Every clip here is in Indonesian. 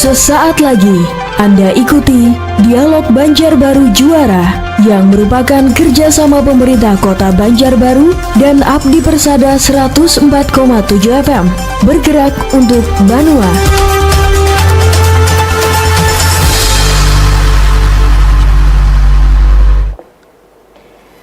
Sesaat lagi Anda ikuti Dialog Banjarbaru Juara yang merupakan kerjasama pemerintah Kota Banjarbaru dan Abdi Persada 104,7 FM bergerak untuk Banua.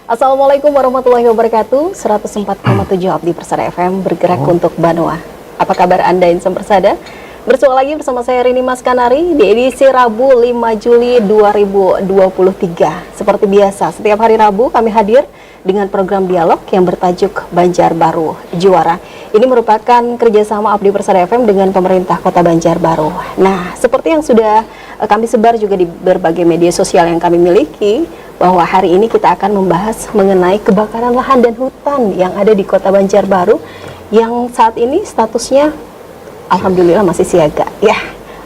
Assalamualaikum warahmatullahi wabarakatuh. 104,7 Abdi Persada FM bergerak untuk Banua. Apa kabar Anda insan Persada? Bersua lagi bersama saya Rini Mas Kanari di edisi Rabu 5 Juli 2023. Seperti biasa, setiap hari Rabu kami hadir dengan program dialog yang bertajuk Banjarbaru Juara. Ini merupakan kerjasama Abdi Persada FM dengan pemerintah Kota Banjarbaru. Nah, seperti yang sudah kami sebar juga di berbagai media sosial yang kami miliki, bahwa hari ini kita akan membahas mengenai kebakaran lahan dan hutan yang ada di Kota Banjarbaru yang saat ini statusnya alhamdulillah masih siaga ya.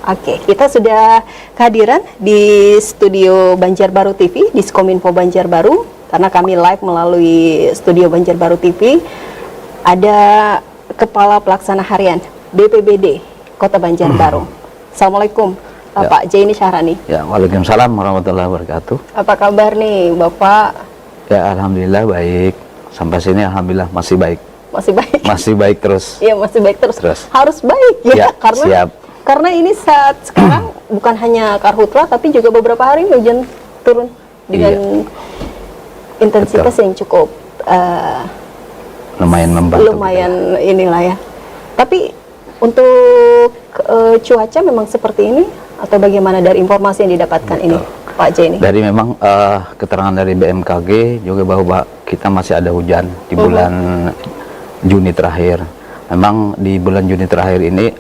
Oke, kita sudah kehadiran di studio Banjarbaru TV di Skominfo Banjarbaru karena kami live melalui studio Banjarbaru TV. Ada Kepala Pelaksana Harian BPBD Kota Banjarbaru. Assalamualaikum Pak Jaini Syahrani. Ya, waalaikumsalam warahmatullahi wabarakatuh. Apa kabar nih Bapak? Ya, alhamdulillah baik. Sampai sini alhamdulillah masih baik. Masih baik. Masih baik terus. Iya, masih baik terus. Harus baik ya, karena siap. Karena ini saat sekarang bukan hanya karhutla tapi juga beberapa hari hujan turun dengan intensitas yang cukup lumayan membantu. Lumayan inilah ya. Tapi untuk cuaca memang seperti ini atau bagaimana dari informasi yang didapatkan ini Pak Jaini? Dari memang keterangan dari BMKG juga bahwa kita masih ada hujan di bulan Juni terakhir. Memang di bulan Juni terakhir ini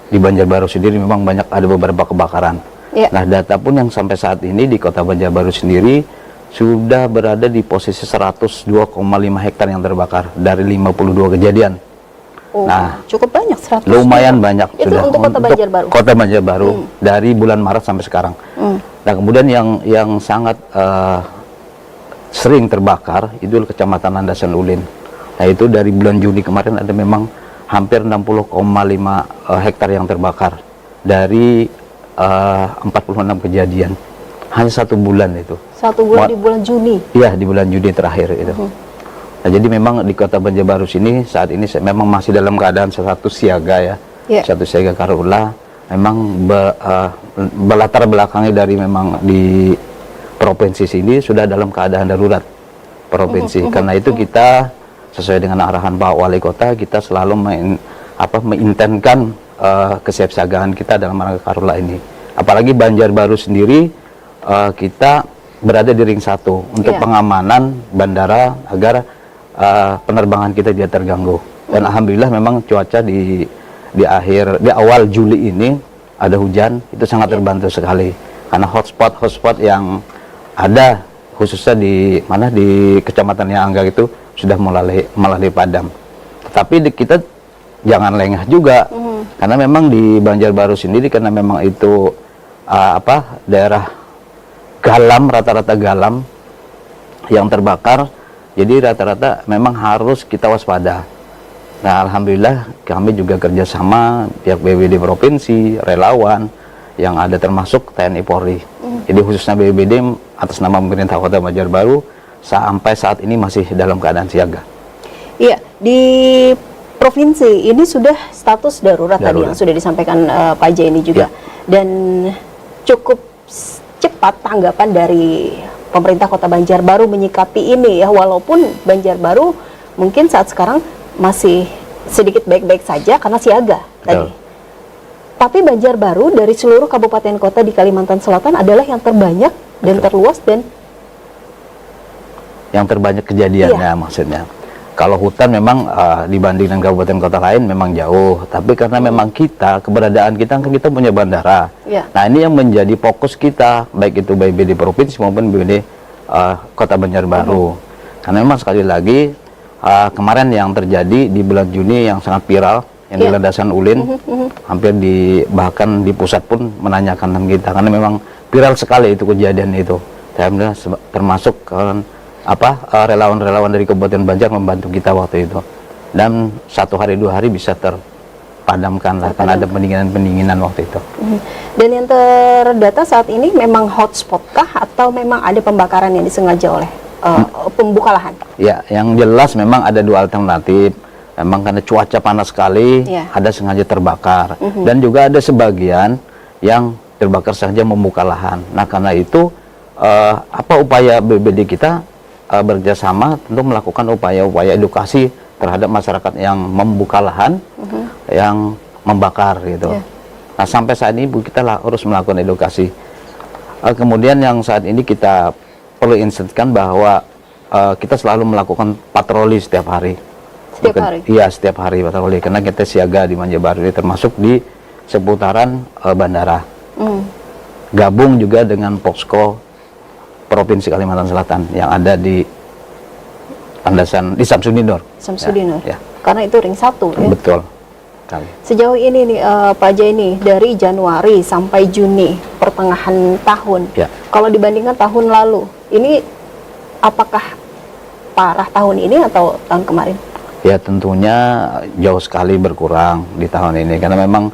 di Banjarbaru sendiri memang banyak ada beberapa kebakaran. Nah, data pun yang sampai saat ini di Kota Banjarbaru sendiri sudah berada di posisi 102,5 hektar yang terbakar dari 52 kejadian. Nah, cukup banyak, 100. Lumayan banyak itu sudah untuk Kota Banjarbaru. Kota Banjarbaru dari bulan Maret sampai sekarang. Nah, kemudian yang sangat sering terbakar itu Kecamatan Landasan Ulin. Nah, itu dari bulan Juni kemarin ada memang hampir 60,5 hektar yang terbakar dari 46 kejadian. Hanya 1 bulan itu. 1 bulan di bulan Juni? Iya, di bulan Juni terakhir itu. Nah, jadi memang di Kota Banjarbaru sini saat ini memang masih dalam keadaan satu siaga ya. Satu siaga karhutla. Memang berlatar belakangnya dari memang di provinsi sini sudah dalam keadaan darurat provinsi. Karena itu kita sesuai dengan arahan Pak Wali Kota, kita selalu mengintenskan kesiapsiagaan kita dalam rangka karhutla ini. Apalagi Banjarbaru sendiri kita berada di ring 1 untuk pengamanan bandara agar penerbangan kita tidak terganggu. Dan alhamdulillah memang cuaca di awal Juli ini ada hujan, itu sangat terbantu sekali. Karena hotspot yang ada khususnya di Kecamatan Angga itu sudah mulai padam. Tetapi kita jangan lengah juga. Karena memang di Banjarbaru sendiri karena memang itu daerah galam, rata-rata galam yang terbakar. Jadi rata-rata memang harus kita waspada. Nah, alhamdulillah kami juga kerjasama pihak BPBD provinsi, relawan yang ada termasuk TNI Polri. Jadi khususnya BPBD atas nama pemerintah Kota Banjarbaru sampai saat ini masih dalam keadaan siaga. Iya, di provinsi ini sudah status darurat. Tadi yang sudah disampaikan Pak Jaini juga. Dan cukup cepat tanggapan dari pemerintah Kota Banjarbaru menyikapi ini ya, walaupun Banjarbaru mungkin saat sekarang masih sedikit baik-baik saja karena siaga tadi. Tapi Banjarbaru dari seluruh kabupaten kota di Kalimantan Selatan adalah yang terbanyak dan terluas dan yang terbanyak kejadiannya maksudnya. Kalau hutan memang dibanding dengan kabupaten kota lain memang jauh, tapi karena memang keberadaan kita punya bandara. Nah, ini yang menjadi fokus kita, baik itu BPBD provinsi maupun BPBD Kota Banjarbaru. Karena memang sekali lagi kemarin yang terjadi di bulan Juni yang sangat viral yang di Landasan Ulin, hampir bahkan di pusat pun menanyakan kita karena memang viral sekali itu kejadian itu. Termasuk relawan-relawan dari Kabupaten Banjar membantu kita waktu itu, dan 1 hari 2 hari bisa terpadamkan lah, karena ada pendinginan waktu itu. Dan yang terdata saat ini memang hotspot kah atau memang ada pembakaran yang disengaja oleh pembuka lahan? Ya, yang jelas memang ada dua alternatif. Memang karena cuaca panas sekali, ada sengaja terbakar. Dan juga ada sebagian yang terbakar sengaja membuka lahan. Nah, karena itu apa upaya BPBD kita bekerjasama tentu melakukan upaya-upaya edukasi terhadap masyarakat yang membuka lahan, yang membakar gitu. Nah, sampai saat ini kita harus melakukan edukasi. Kemudian yang saat ini kita perlu ingatkan bahwa kita selalu melakukan patroli setiap hari. Setiap hari? Iya, setiap hari patroli, karena kita siaga di Banjarbaru ini, termasuk di seputaran bandara. Gabung juga dengan posko Provinsi Kalimantan Selatan yang ada di landasan di Samsudinur. Samsudinur. Ya. Karena itu ring 1 ya. Betul. Kali. Sejauh ini nih Pak Jaini, dari Januari sampai Juni pertengahan tahun. Kalau dibandingkan tahun lalu, ini apakah parah tahun ini atau tahun kemarin? Ya, tentunya jauh sekali berkurang di tahun ini karena memang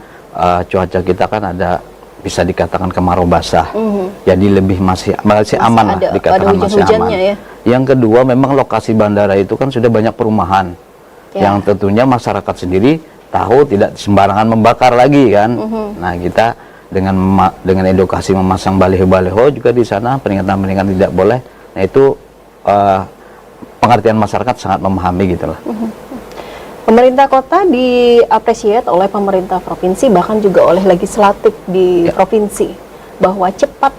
cuaca kita kan ada bisa dikatakan kemarau basah. Jadi masih aman lah, dikatakan masih aman. Ya? Yang kedua, memang lokasi bandara itu kan sudah banyak perumahan. Yang tentunya masyarakat sendiri tahu tidak sembarangan membakar lagi kan. Nah, kita dengan edukasi memasang baliho-baliho juga di sana, peringatan-peringatan tidak boleh. Nah, itu pengertian masyarakat sangat memahami gitulah. Pemerintah kota diapresiasi oleh pemerintah provinsi, bahkan juga oleh legislatif di provinsi, bahwa cepat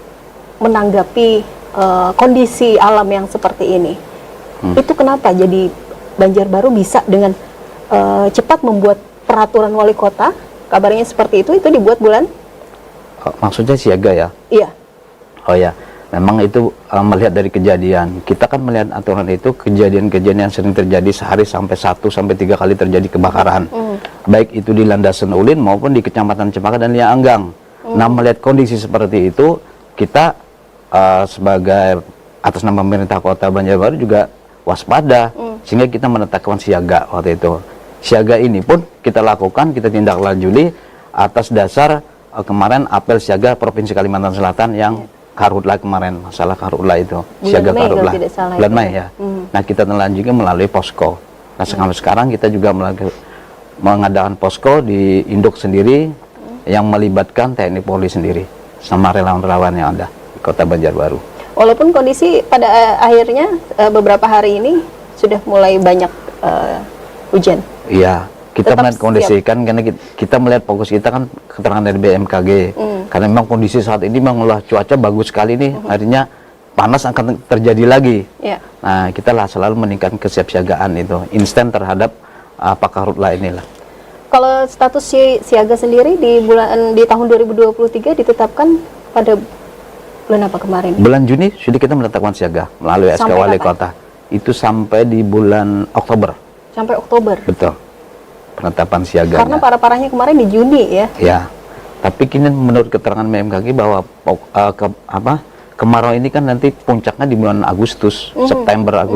menanggapi kondisi alam yang seperti ini. Itu kenapa jadi Banjarbaru bisa dengan cepat membuat peraturan wali kota, kabarnya seperti itu dibuat bulan? Maksudnya siaga ya? Iya. Oh ya, memang itu melihat dari kejadian. Kita kan melihat aturan itu kejadian-kejadian yang sering terjadi sehari sampai 1 sampai 3 kali terjadi kebakaran. Baik itu di Landasan Ulin maupun di Kecamatan Cempaka dan Lia Anggang. Nah, melihat kondisi seperti itu, kita sebagai atas nama pemerintah Kota Banjarbaru juga waspada, sehingga kita menetapkan siaga waktu itu. Siaga ini pun kita lakukan, kita tindak lanjuti atas dasar kemarin apel siaga Provinsi Kalimantan Selatan yang Karhutla kemarin, masalah Karhutla itu, siaga Karhutla, bulan Mei ya. Nah, kita telanjutkan melalui posko. Nah, sampai sekarang kita juga mengadakan posko di induk sendiri yang melibatkan TNI Polri sendiri sama relawan-relawan yang ada di Kota Banjarbaru. Walaupun kondisi pada akhirnya beberapa hari ini sudah mulai banyak hujan. Iya, kita melihat kondisi kan, karena kita melihat fokus kita kan keterangan dari BMKG. Karena memang kondisi saat ini memang cuaca bagus sekali nih, artinya panas akan terjadi lagi. Nah, kita selalu meningkatkan kesiapsiagaan itu, instan terhadap Karhutla inilah. Kalau status siaga sendiri di tahun 2023 ditetapkan pada bulan apa kemarin? Bulan Juni sudah kita menetapkan siaga melalui SK Wali Kota. Itu sampai di bulan Oktober. Sampai Oktober? Betul. Penetapan siaganya. Karena parah-parahnya kemarin di Juni ya? Ya. Tapi kini menurut keterangan BMKG bahwa kemarau ini kan nanti puncaknya di bulan Agustus, September.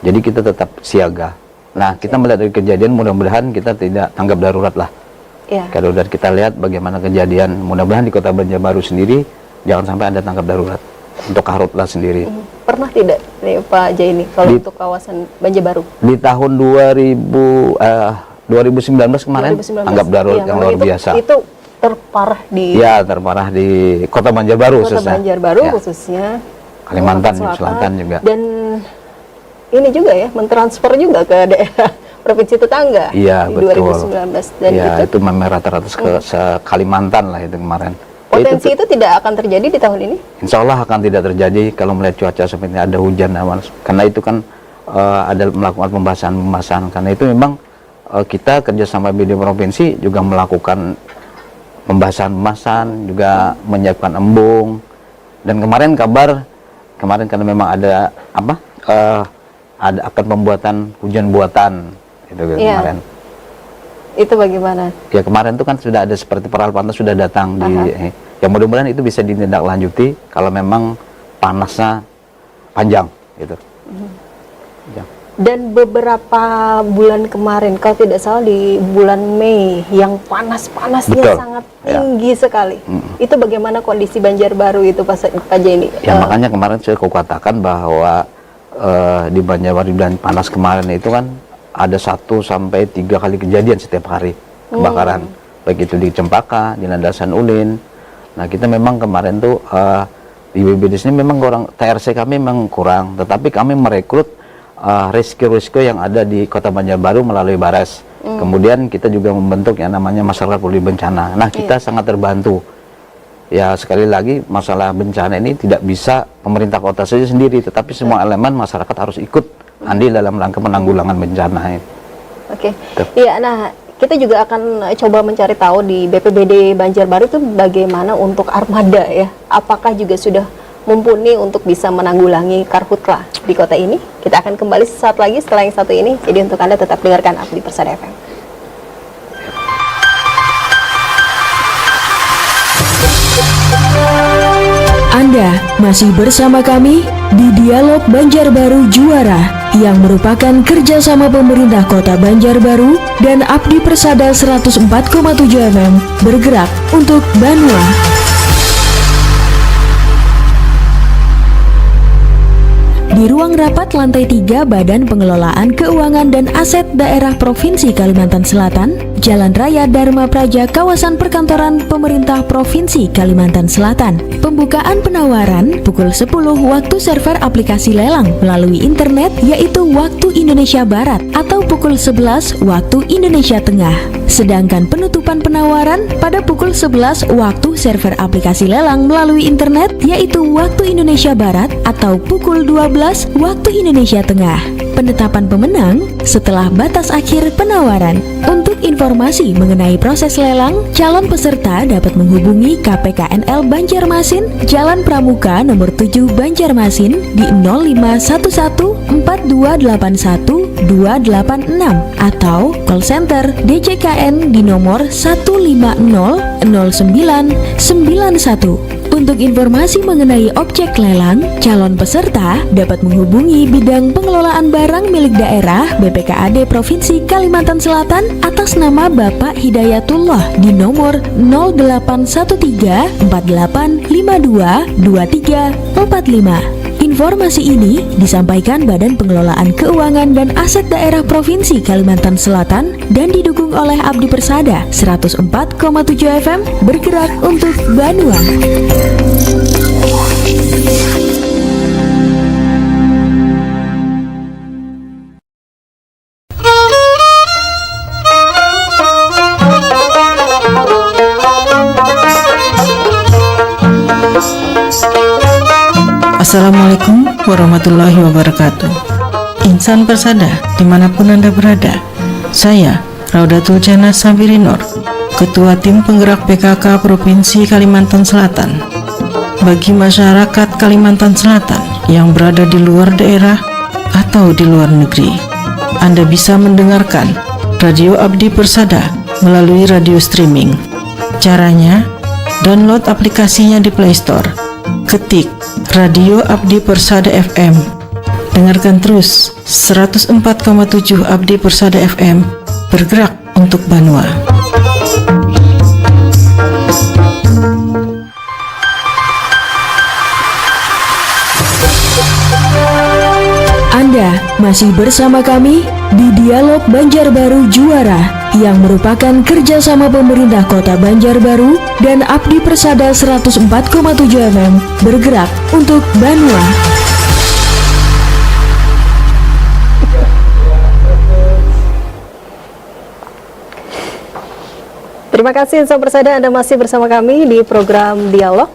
Jadi kita tetap siaga. Nah, kita melihat dari kejadian, mudah-mudahan kita tidak tanggap darurat lah. Kalau udah kita lihat bagaimana kejadian, mudah-mudahan di Kota Banjarbaru sendiri jangan sampai ada tanggap darurat untuk Karhutla sendiri. Pernah tidak nih Pak Jaini kalau untuk kawasan Banjarbaru? Di tahun 2019 kemarin tanggap darurat yang luar biasa. Itu terparah di terparah di Kota Banjarbaru khususnya. Kota Banjarbaru khususnya. Kalimantan Selatan juga. Dan ini juga ya, mentransfer juga ke daerah provinsi tetangga di 2019 dan itu memang rata-rata ke Kalimantan lah itu kemarin. Potensi itu tidak akan terjadi di tahun ini? Insya Allah akan tidak terjadi kalau melihat cuaca seperti ini, ada hujan karena itu kan ada melakukan pembahasan karena itu memang kita kerjasama BPD provinsi juga melakukan pembahasan juga menyiapkan embung. Dan kemarin karena memang ada ada akan pembuatan hujan buatan itu kemarin. Itu bagaimana? Ya, kemarin itu kan sudah ada seperti peralatan sudah datang ya, mudah-mudahan itu bisa ditindaklanjuti kalau memang panasnya panjang gitu. Dan beberapa bulan kemarin, kalau tidak salah di bulan Mei, yang panas-panasnya sangat tinggi sekali. Itu bagaimana kondisi Banjarbaru itu Pak Jenny? Ya makanya kemarin saya katakan bahwa di Banjarbaru dan panas kemarin itu kan ada 1 sampai 3 kali kejadian setiap hari kebakaran. Baik itu di Cempaka, di Landasan Ulin. Nah kita memang kemarin tuh di BBD ini memang TRC kami memang kurang, tetapi kami merekrut rescue yang ada di Kota Banjarbaru melalui Bares. Kemudian kita juga membentuk yang namanya masyarakat peduli bencana. Nah kita sangat terbantu. Ya sekali lagi masalah bencana ini tidak bisa pemerintah kota saja sendiri, tetapi semua elemen masyarakat harus ikut andil dalam rangka penanggulangan bencana ini. Oke. Iya, nah kita juga akan coba mencari tahu di BPBD Banjarbaru itu bagaimana untuk armada ya. Apakah juga sudah mumpuni untuk bisa menanggulangi karhutlah di kota ini? Kita akan kembali sesaat lagi setelah yang satu ini. Jadi untuk Anda tetap dengarkan Abdi Persada FM. Anda masih bersama kami di Dialog Banjarbaru Juara yang merupakan kerjasama pemerintah kota Banjarbaru dan Abdi Persada 104,7 FM bergerak untuk Banua. Di ruang rapat lantai 3 Badan Pengelolaan Keuangan dan Aset Daerah Provinsi Kalimantan Selatan, Jalan Raya Dharma Praja, kawasan perkantoran pemerintah Provinsi Kalimantan Selatan. Pembukaan penawaran pukul 10 waktu server aplikasi lelang melalui internet yaitu waktu Indonesia Barat atau pukul 11 waktu Indonesia Tengah. Sedangkan penutupan penawaran pada pukul 11 waktu server aplikasi lelang melalui internet yaitu waktu Indonesia Barat atau pukul 12 waktu Indonesia Tengah. Penetapan pemenang setelah batas akhir penawaran. Untuk informasi mengenai proses lelang, calon peserta dapat menghubungi KPKNL Banjarmasin, Jalan Pramuka nomor 7 Banjarmasin di 0511 4281 286 atau call center DJKN di nomor 150 0991. Untuk informasi mengenai objek lelang, calon peserta dapat menghubungi Bidang Pengelolaan Barang Milik Daerah BPKAD Provinsi Kalimantan Selatan atas nama Bapak Hidayatullah di nomor 0813 4852 2345. Informasi ini disampaikan Badan Pengelolaan Keuangan dan Aset Daerah Provinsi Kalimantan Selatan dan didukung oleh Abdi Persada 104,7 FM bergerak untuk Banua. Assalamualaikum warahmatullahi wabarakatuh. Insan Persada dimanapun Anda berada, saya Raudatul Jannah Sabirinur, Ketua Tim Penggerak PKK Provinsi Kalimantan Selatan. Bagi masyarakat Kalimantan Selatan yang berada di luar daerah atau di luar negeri, Anda bisa mendengarkan Radio Abdi Persada melalui radio streaming. Caranya, download aplikasinya di Play Store. Ketik Radio Abdi Persada FM. Dengarkan terus 104,7 Abdi Persada FM bergerak untuk Banua. Anda masih bersama kami di Dialog Banjarbaru Juara yang merupakan kerjasama pemerintah kota Banjarbaru dan Abdi Persada 104,7 FM bergerak untuk Banua. Terima kasih Insan Persada, Anda masih bersama kami di program Dialog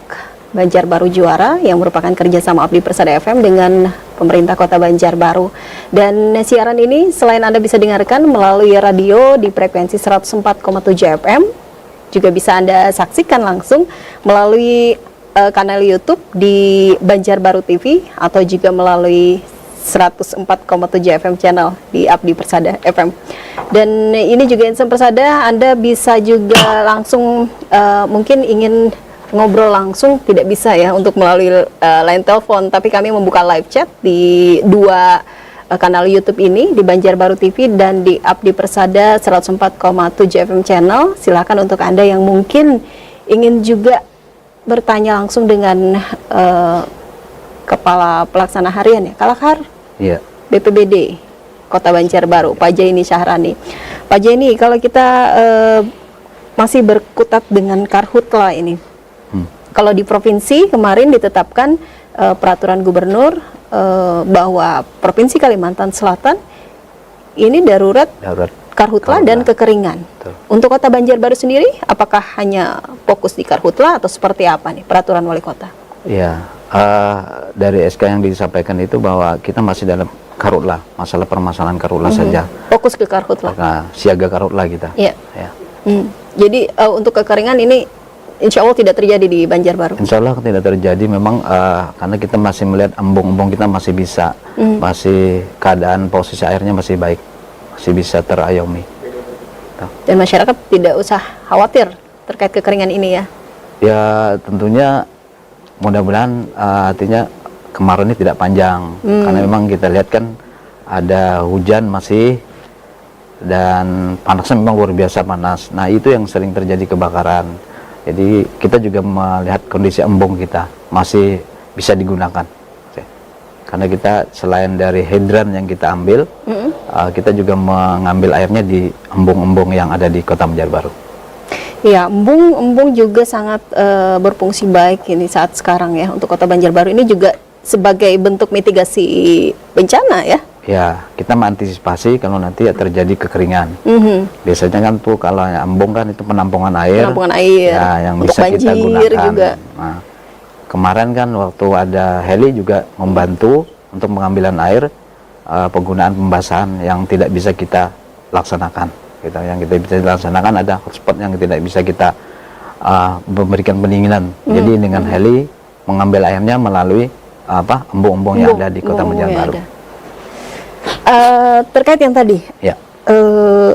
Banjarbaru Juara yang merupakan kerjasama Abdi Persada FM dengan pemerintah kota Banjarbaru. Dan siaran ini selain Anda bisa dengarkan melalui radio di frekuensi 104,7 FM, juga bisa Anda saksikan langsung melalui kanal YouTube di Banjarbaru TV atau juga melalui 104,7 FM channel di Abdi Persada FM. Dan ini juga Insan Persada, Anda bisa juga langsung mungkin ingin ngobrol langsung, tidak bisa ya untuk melalui line telepon, tapi kami membuka live chat di dua kanal YouTube ini di Banjarbaru TV dan di Abdi Persada 104,7 FM channel. Silakan untuk Anda yang mungkin ingin juga bertanya langsung dengan Kepala Pelaksana Harian ya, Kalakar BPBD Kota Banjarbaru, Pak Jaini Syahrani. Pak Jaini, kalau kita masih berkutat dengan Karhutla ini, kalau di provinsi kemarin ditetapkan peraturan gubernur bahwa Provinsi Kalimantan Selatan ini darurat Karhutla dan kekeringan. Betul. Untuk Kota Banjarbaru sendiri, apakah hanya fokus di Karhutla atau seperti apa nih peraturan wali kota? Ya, dari SK yang disampaikan itu bahwa kita masih dalam Karhutla, masalah permasalahan Karhutla saja. Fokus ke Karhutla. Nah, siaga Karhutla kita. Iya. Ya. Jadi untuk kekeringan ini insya Allah tidak terjadi di Banjarbaru. Insya Allah tidak terjadi, memang karena kita masih melihat embung-embung kita masih bisa, masih keadaan posisi airnya masih baik, masih bisa terayomi. Dan masyarakat tidak usah khawatir terkait kekeringan ini ya? Ya tentunya mudah-mudahan artinya kemarin ini tidak panjang, karena memang kita lihat kan ada hujan masih dan panasnya memang luar biasa panas. Nah itu yang sering terjadi kebakaran. Jadi kita juga melihat kondisi embung kita masih bisa digunakan. Karena kita selain dari hidran yang kita ambil, kita juga mengambil airnya di embung-embung yang ada di Kota Banjarbaru. Ya, embung juga sangat berfungsi baik ini saat sekarang ya untuk Kota Banjarbaru ini juga sebagai bentuk mitigasi bencana ya. Ya, kita mengantisipasi kalau nanti terjadi kekeringan. Biasanya kan tuh kalau embung kan itu penampungan air. Penampungan air. Ya, yang untuk bisa kita gunakan. Juga. Nah, kemarin kan waktu ada heli juga membantu untuk pengambilan air, penggunaan pembasahan yang tidak bisa kita laksanakan. Yang kita bisa laksanakan ada hotspot yang tidak bisa kita memberikan pendinginan. Jadi dengan heli mengambil airnya melalui embung-embung yang ada di Kota Banjarbaru. Terkait yang tadi,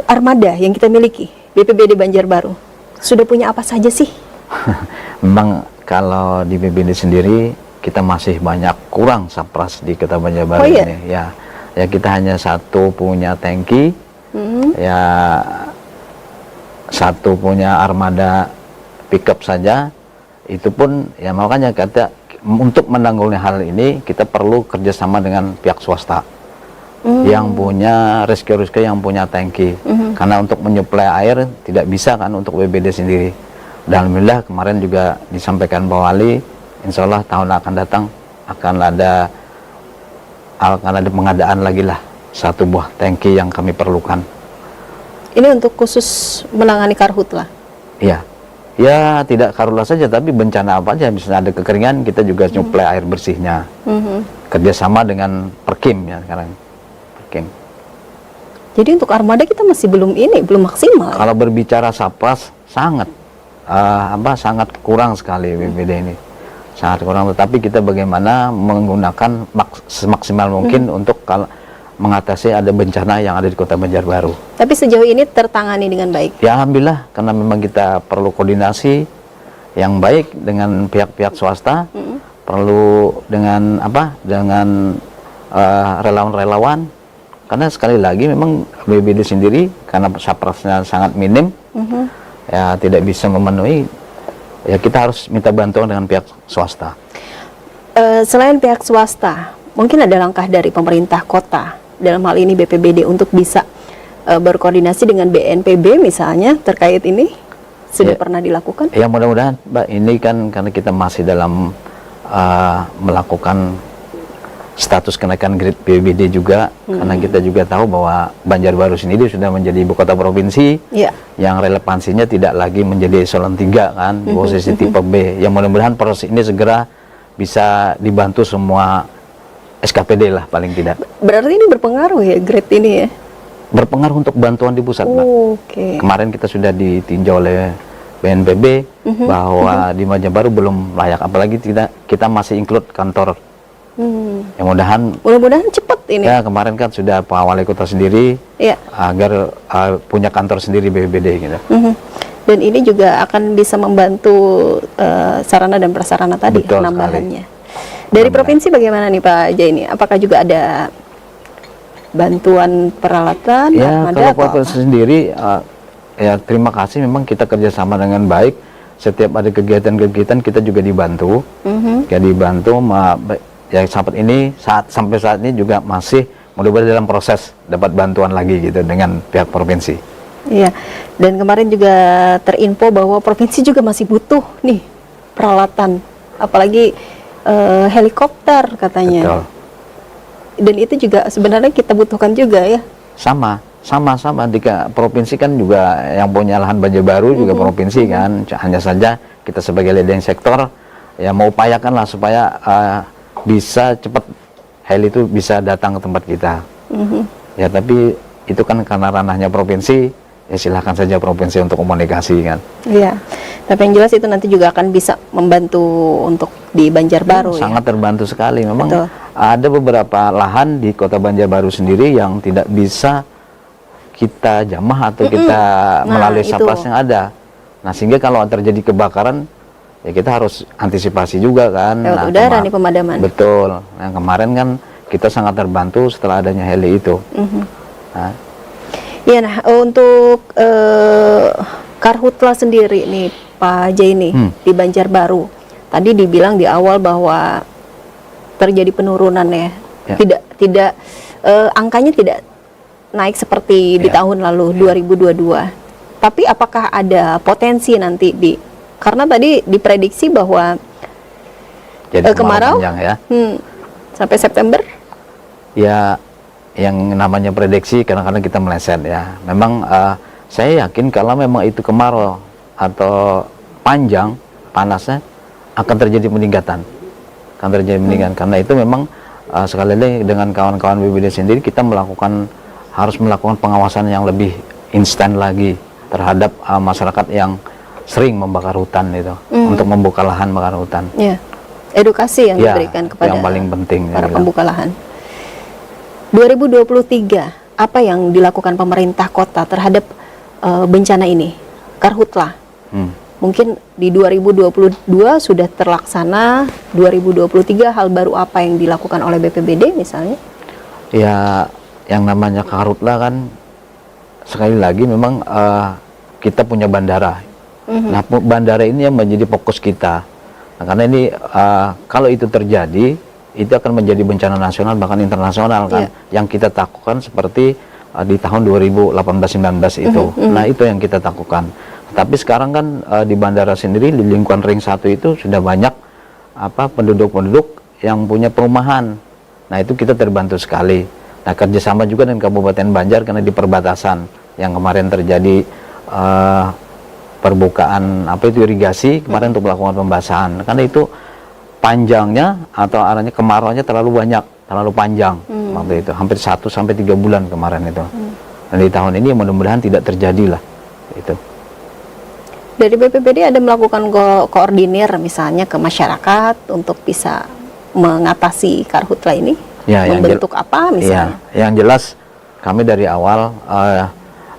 armada yang kita miliki, BPBD Banjarbaru, sudah punya apa saja sih? Memang kalau di BPBD sendiri, kita masih banyak kurang sapras di Kota Banjarbaru ini. Ya, kita hanya satu punya tangki, ya satu punya armada pickup saja. Itu pun ya makanya kata untuk menanggulangi hal ini kita perlu kerjasama dengan pihak swasta. Yang punya rescue yang punya tangki, karena untuk menyuplai air tidak bisa kan untuk BPBD sendiri. Dan alhamdulillah kemarin juga disampaikan Pak Wali, insya Allah tahun akan datang akan ada pengadaan lagi lah satu buah tangki yang kami perlukan. Ini untuk khusus menangani Karhutla? Iya. Ya tidak Karhutla saja, tapi bencana apa aja, misalnya ada kekeringan kita juga nyuplai air bersihnya. Kerjasama dengan Perkim ya sekarang. Jadi untuk armada kita masih belum maksimal. Kalau berbicara sapras sangat sangat kurang sekali BPBD ini, sangat kurang. Tetapi kita bagaimana menggunakan semaksimal mungkin untuk mengatasi ada bencana yang ada di Kota Banjarbaru. Tapi sejauh ini tertangani dengan baik. Ya alhamdulillah, karena memang kita perlu koordinasi yang baik dengan pihak-pihak swasta, perlu dengan relawan-relawan. Karena sekali lagi memang BPBD sendiri karena saprasnya sangat minim, ya tidak bisa memenuhi, ya kita harus minta bantuan dengan pihak swasta. Selain pihak swasta, mungkin ada langkah dari pemerintah kota, dalam hal ini BPBD untuk bisa berkoordinasi dengan BNPB misalnya terkait ini, sudah pernah dilakukan? Ya mudah-mudahan Mbak, ini kan karena kita masih dalam melakukan status kenaikan grade BPBD juga, karena kita juga tahu bahwa Banjarbaru sendiri sudah menjadi ibu kota provinsi yang relevansinya tidak lagi menjadi eselon 3 kan, posisi tipe B. Yang mudah-mudahan proses ini segera bisa dibantu semua SKPD lah paling tidak. Berarti ini berpengaruh ya grade ini ya? Berpengaruh untuk bantuan di pusat, Mbak. Kemarin kita sudah ditinjau oleh BNPB bahwa di Banjarbaru belum layak, apalagi kita masih include kantor. Ya mudah-mudahan cepat ini. Ya kemarin kan sudah Pak Wali Kota sendiri agar punya kantor sendiri BPBD gitu. Dan ini juga akan bisa membantu sarana dan prasarana tadi penambahannya. Dari provinsi bagaimana nih Pak Jaini? Apakah juga ada bantuan peralatan, Ya, armada, kalau atau apa? provinsi sendiri, ya terima kasih, memang kita kerjasama dengan baik. Setiap ada kegiatan-kegiatan kita juga dibantu, ya dibantu. Ya sampai saat ini juga masih mudah-mudahan dalam proses dapat bantuan lagi gitu dengan pihak provinsi. Iya, dan kemarin juga terinfo bahwa provinsi juga masih butuh nih peralatan, apalagi helikopter katanya. Betul. Dan itu juga sebenarnya kita butuhkan juga ya. Sama di provinsi kan juga yang punya lahan banjir baru juga provinsi kan. Hanya saja kita sebagai leading sektor ya mau upayakanlah supaya bisa cepat heli itu bisa datang ke tempat kita. Ya tapi itu kan karena ranahnya provinsi, ya silahkan saja provinsi untuk komunikasi kan. Iya. Tapi yang jelas itu nanti juga akan bisa membantu untuk di Banjarbaru ya. Sangat terbantu sekali. Memang Betul. ada beberapa lahan di Kota Banjarbaru sendiri yang tidak bisa kita jamah atau kita melalui itu. sapras yang ada. Nah, sehingga kalau terjadi kebakaran ya kita harus antisipasi juga kan. Lewat Nah, udara nih pemadaman. Betul. Yang kemarin kan kita sangat terbantu setelah adanya heli itu. Nah, Iya, nah untuk Karhutla sendiri nih Pak Jaini di Banjarbaru, tadi dibilang di awal bahwa terjadi penurunan ya, tidak angkanya tidak naik seperti di tahun lalu 2022. Tapi apakah ada potensi nanti karena tadi diprediksi bahwa jadi kemarau panjang ya. Sampai September? Ya, yang namanya prediksi kadang-kadang kita meleset ya. Memang saya yakin kalau memang itu kemarau atau panjang panasnya akan terjadi peningkatan. Karena itu memang sekali lagi dengan kawan-kawan BPBD sendiri kita harus melakukan pengawasan yang lebih instan lagi terhadap masyarakat yang sering membakar hutan itu untuk membuka lahan bakar hutan. Ya. Edukasi yang diberikan kepada yang paling penting para pembuka lahan. 2023 apa yang dilakukan pemerintah kota terhadap bencana ini, Karhutla? Mungkin di 2022 sudah terlaksana, 2023 hal baru apa yang dilakukan oleh BPBD misalnya? Ya, yang namanya Karhutla kan sekali lagi memang kita punya bandara. Nah, bandara ini yang menjadi fokus kita. Nah, karena ini kalau itu terjadi, itu akan menjadi bencana nasional bahkan internasional kan. Yang kita takutkan seperti di tahun 2018-19 itu. Nah, itu yang kita takutkan. Tapi sekarang kan di bandara sendiri di lingkungan ring 1 itu sudah banyak penduduk-penduduk yang punya perumahan. Nah, itu kita terbantu sekali. Nah, kerjasama juga dengan Kabupaten Banjar karena di perbatasan yang kemarin terjadi perbukaan irigasi kemarin untuk melakukan pembasahan. Karena itu panjangnya atau arahnya kemarauannya terlalu panjang waktu itu, hampir 1 sampai 3 bulan kemarin itu. Dan di tahun ini mudah-mudahan tidak terjadi lah itu. Dari BPBD ada melakukan koordinir misalnya ke masyarakat untuk bisa mengatasi Karhutla ini? Ya, membentuk apa misalnya? Ya, yang jelas kami dari awal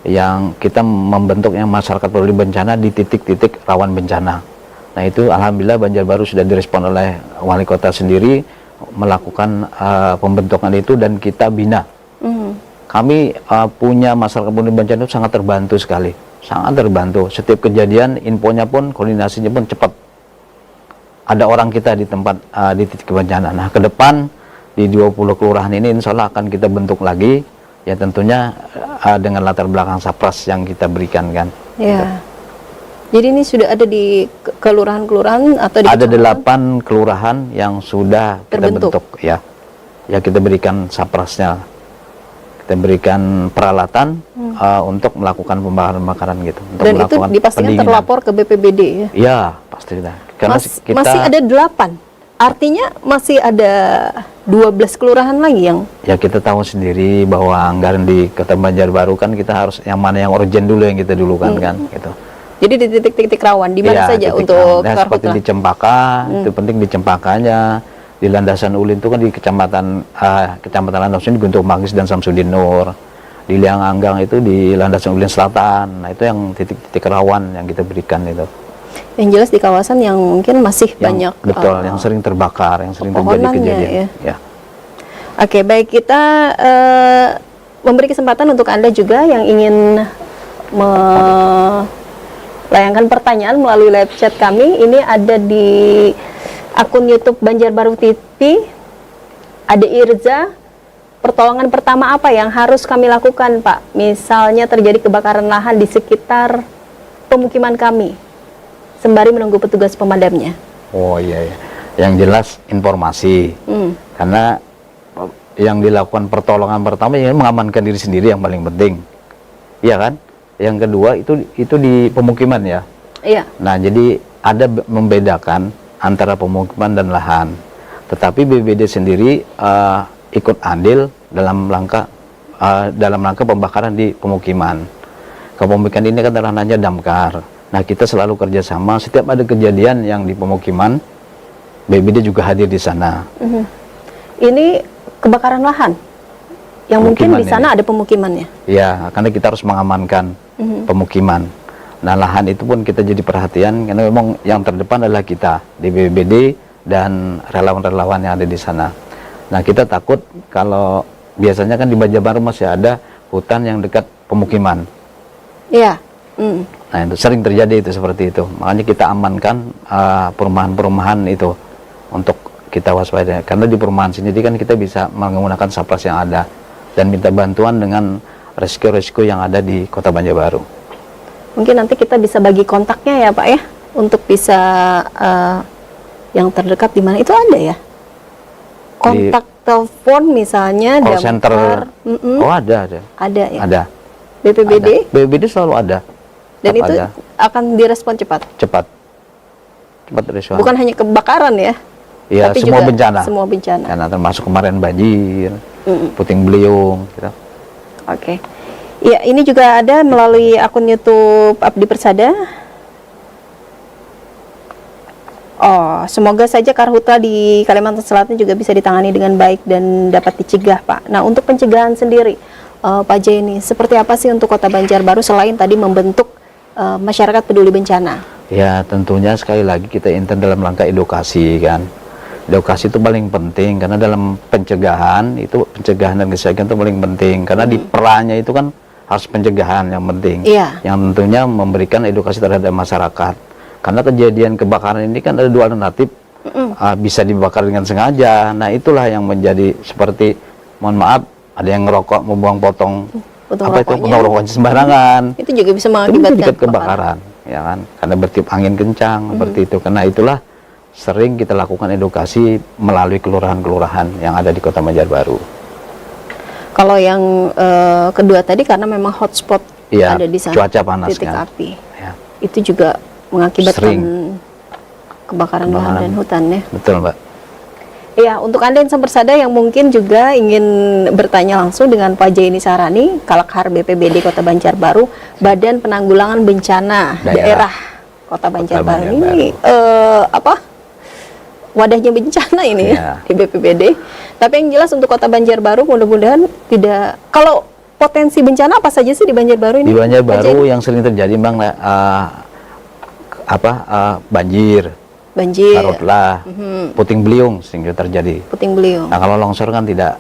yang kita membentuk yang masyarakat peduli bencana di titik-titik rawan bencana. Nah, itu alhamdulillah Banjarbaru sudah direspon oleh wali kota sendiri melakukan pembentukan itu dan kita bina. Kami punya masyarakat peduli bencana itu sangat terbantu sekali, sangat terbantu. Setiap kejadian infonya pun koordinasinya pun cepat. Ada orang kita di tempat di titik bencana. Nah, ke depan di 20 kelurahan ini insya Allah akan kita bentuk lagi, ya tentunya dengan latar belakang sapras yang kita berikan kan. Ya. Gitu. Jadi ini sudah ada di kelurahan-kelurahan atau di ada kecamatan? 8 kelurahan yang sudah kita bentuk ya. Ya, kita berikan saprasnya. Kita berikan peralatan untuk melakukan pembakaran gitu. Untuk dan itu dipastikan terlapor ke BPBD ya? Iya, pasti. Karena kita masih ada 8. Artinya masih ada 12 kelurahan lagi yang... Ya, kita tahu sendiri bahwa anggaran di Kota Banjarbaru kan kita harus yang mana yang urgent dulu yang kita dulukan kan gitu. Jadi di titik-titik rawan di mana saja untuk Karhutla? Seperti di Cempaka, itu penting di Cempakanya. Di Landasan Ulin itu kan di Kecamatan Landasan di Guntur Manggis dan Samsudin Nur. Di Liang Anggang itu di Landasan Ulin Selatan. Nah, itu yang titik-titik rawan yang kita berikan itu. Yang jelas di kawasan yang mungkin masih banyak yang sering terbakar, yang sering terjadi kejadian. Ya. Ya. Oke, baik, kita memberi kesempatan untuk Anda juga yang ingin melayangkan pertanyaan melalui live chat kami. Ini ada di akun YouTube Banjarbaru TV. Ada Irza, pertolongan pertama apa yang harus kami lakukan, Pak? Misalnya terjadi kebakaran lahan di sekitar pemukiman kami, sembari menunggu petugas pemadamnya. Oh iya, iya. Yang jelas informasi. Karena yang dilakukan pertolongan pertama ya mengamankan diri sendiri yang paling penting, iya kan? Yang kedua itu di pemukiman ya. Iya. Nah jadi ada membedakan antara pemukiman dan lahan. Tetapi BPBD sendiri ikut andil dalam rangka pembakaran di pemukiman. Pemukiman ini kan ranahnya damkar. Nah kita selalu kerjasama. Setiap ada kejadian yang di pemukiman, BPBD juga hadir di sana. Ini kebakaran lahan yang mungkin di sana ada pemukimannya. Ya, karena kita harus mengamankan pemukiman. Nah, lahan itu pun kita jadi perhatian karena memang yang terdepan adalah kita di BPBD dan relawan-relawan yang ada di sana. Nah, kita takut kalau biasanya kan di Banjarbaru masih ada hutan yang dekat pemukiman. Iya. Nah, itu sering terjadi itu seperti itu. Makanya kita amankan perumahan-perumahan itu untuk kita waspada, karena di perumahan sendiri kan kita bisa menggunakan sapras yang ada dan minta bantuan dengan resiko-resiko yang ada di Kota Banjarbaru. Mungkin nanti kita bisa bagi kontaknya ya Pak ya, untuk bisa yang terdekat di mana itu ada ya? Kontak telepon misalnya, call center. Oh ada. Ada ya? Ada. BPBD? Ada. BPBD selalu ada. Dan itu ada. Akan direspon cepat? Cepat respon. Bukan hanya kebakaran ya? Ya, tapi semua juga bencana. Semua bencana. Karena termasuk kemarin banjir, puting beliung, gitu. Oke. Ya, ini juga ada melalui akun YouTube Abdi Persada. Oh, semoga saja karhutla di Kalimantan Selatan juga bisa ditangani dengan baik dan dapat dicegah, Pak. Nah, untuk pencegahan sendiri, Pak Jaini, seperti apa sih untuk Kota Banjarbaru selain tadi membentuk masyarakat peduli bencana? Ya, tentunya sekali lagi kita intens dalam rangka edukasi kan. Edukasi itu paling penting karena dalam pencegahan dan kesehatan itu paling penting karena di perannya itu kan harus pencegahan yang penting. Iya. Yang tentunya memberikan edukasi terhadap masyarakat. Karena kejadian kebakaran ini kan ada dua alternatif, bisa dibakar dengan sengaja. Nah itulah yang menjadi seperti, mohon maaf, ada yang ngerokok membuang potong rokoknya sembarangan. Itu juga bisa mengakibatkan kebakaran, ya kan? Karena bertiup angin kencang seperti itu. Karena itulah sering kita lakukan edukasi melalui kelurahan-kelurahan yang ada di Kota Banjarbaru. Kalau yang kedua tadi karena memang hotspot ada di sana, cuaca panas titik kan? api, ya. Itu juga mengakibatkan sering kebakaran lahan dan hutan ya. Betul Mbak. Ya, untuk Anda yang Persada yang mungkin juga ingin bertanya langsung dengan Pak Jaini Sarani, Kalakhar BPBD Kota Banjarbaru, Badan Penanggulangan Bencana Daerah Kota Banjarbaru ini wadahnya bencana ini ya di BPBD. Tapi yang jelas untuk Kota Banjarbaru mudah-mudahan tidak. Kalau potensi bencana apa saja sih di Banjarbaru ini? Di Banjarbaru yang sering terjadi Bang banjir, karhutla, puting beliung sering terjadi. Puting beliung. Nah kalau longsor kan tidak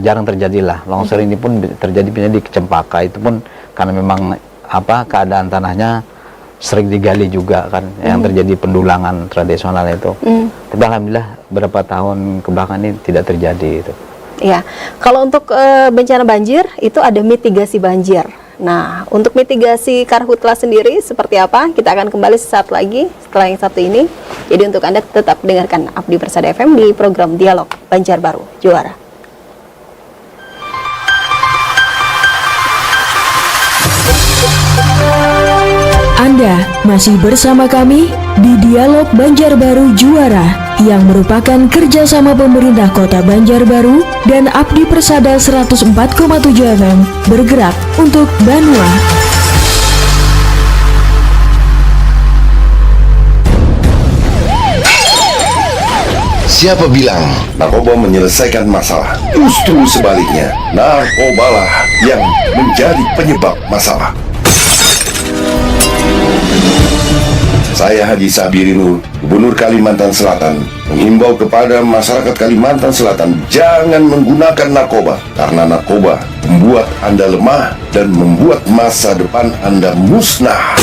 jarang terjadi lah. Longsor ini pun terjadi di Cempaka, itu pun karena memang keadaan tanahnya sering digali juga kan, yang terjadi pendulangan tradisional itu. Tapi alhamdulillah beberapa tahun kebelakang ini tidak terjadi itu. Iya, kalau untuk bencana banjir itu ada mitigasi banjir. Nah, untuk mitigasi karhutla sendiri seperti apa? Kita akan kembali sesaat lagi setelah yang satu ini. Jadi untuk Anda tetap dengarkan Abdi Persada FM di program Dialog Banjarbaru Juara. Anda masih bersama kami di Dialog Banjarbaru Juara yang merupakan kerjasama pemerintah Kota Banjarbaru dan Abdi Persada 104,7 FM bergerak untuk Banua. Siapa bilang narkoba menyelesaikan masalah? Justru sebaliknya, narkobalah yang menjadi penyebab masalah. Saya Haji Sabirinur, Gubernur Kalimantan Selatan, mengimbau kepada masyarakat Kalimantan Selatan jangan menggunakan narkoba, karena narkoba membuat Anda lemah dan membuat masa depan Anda musnah.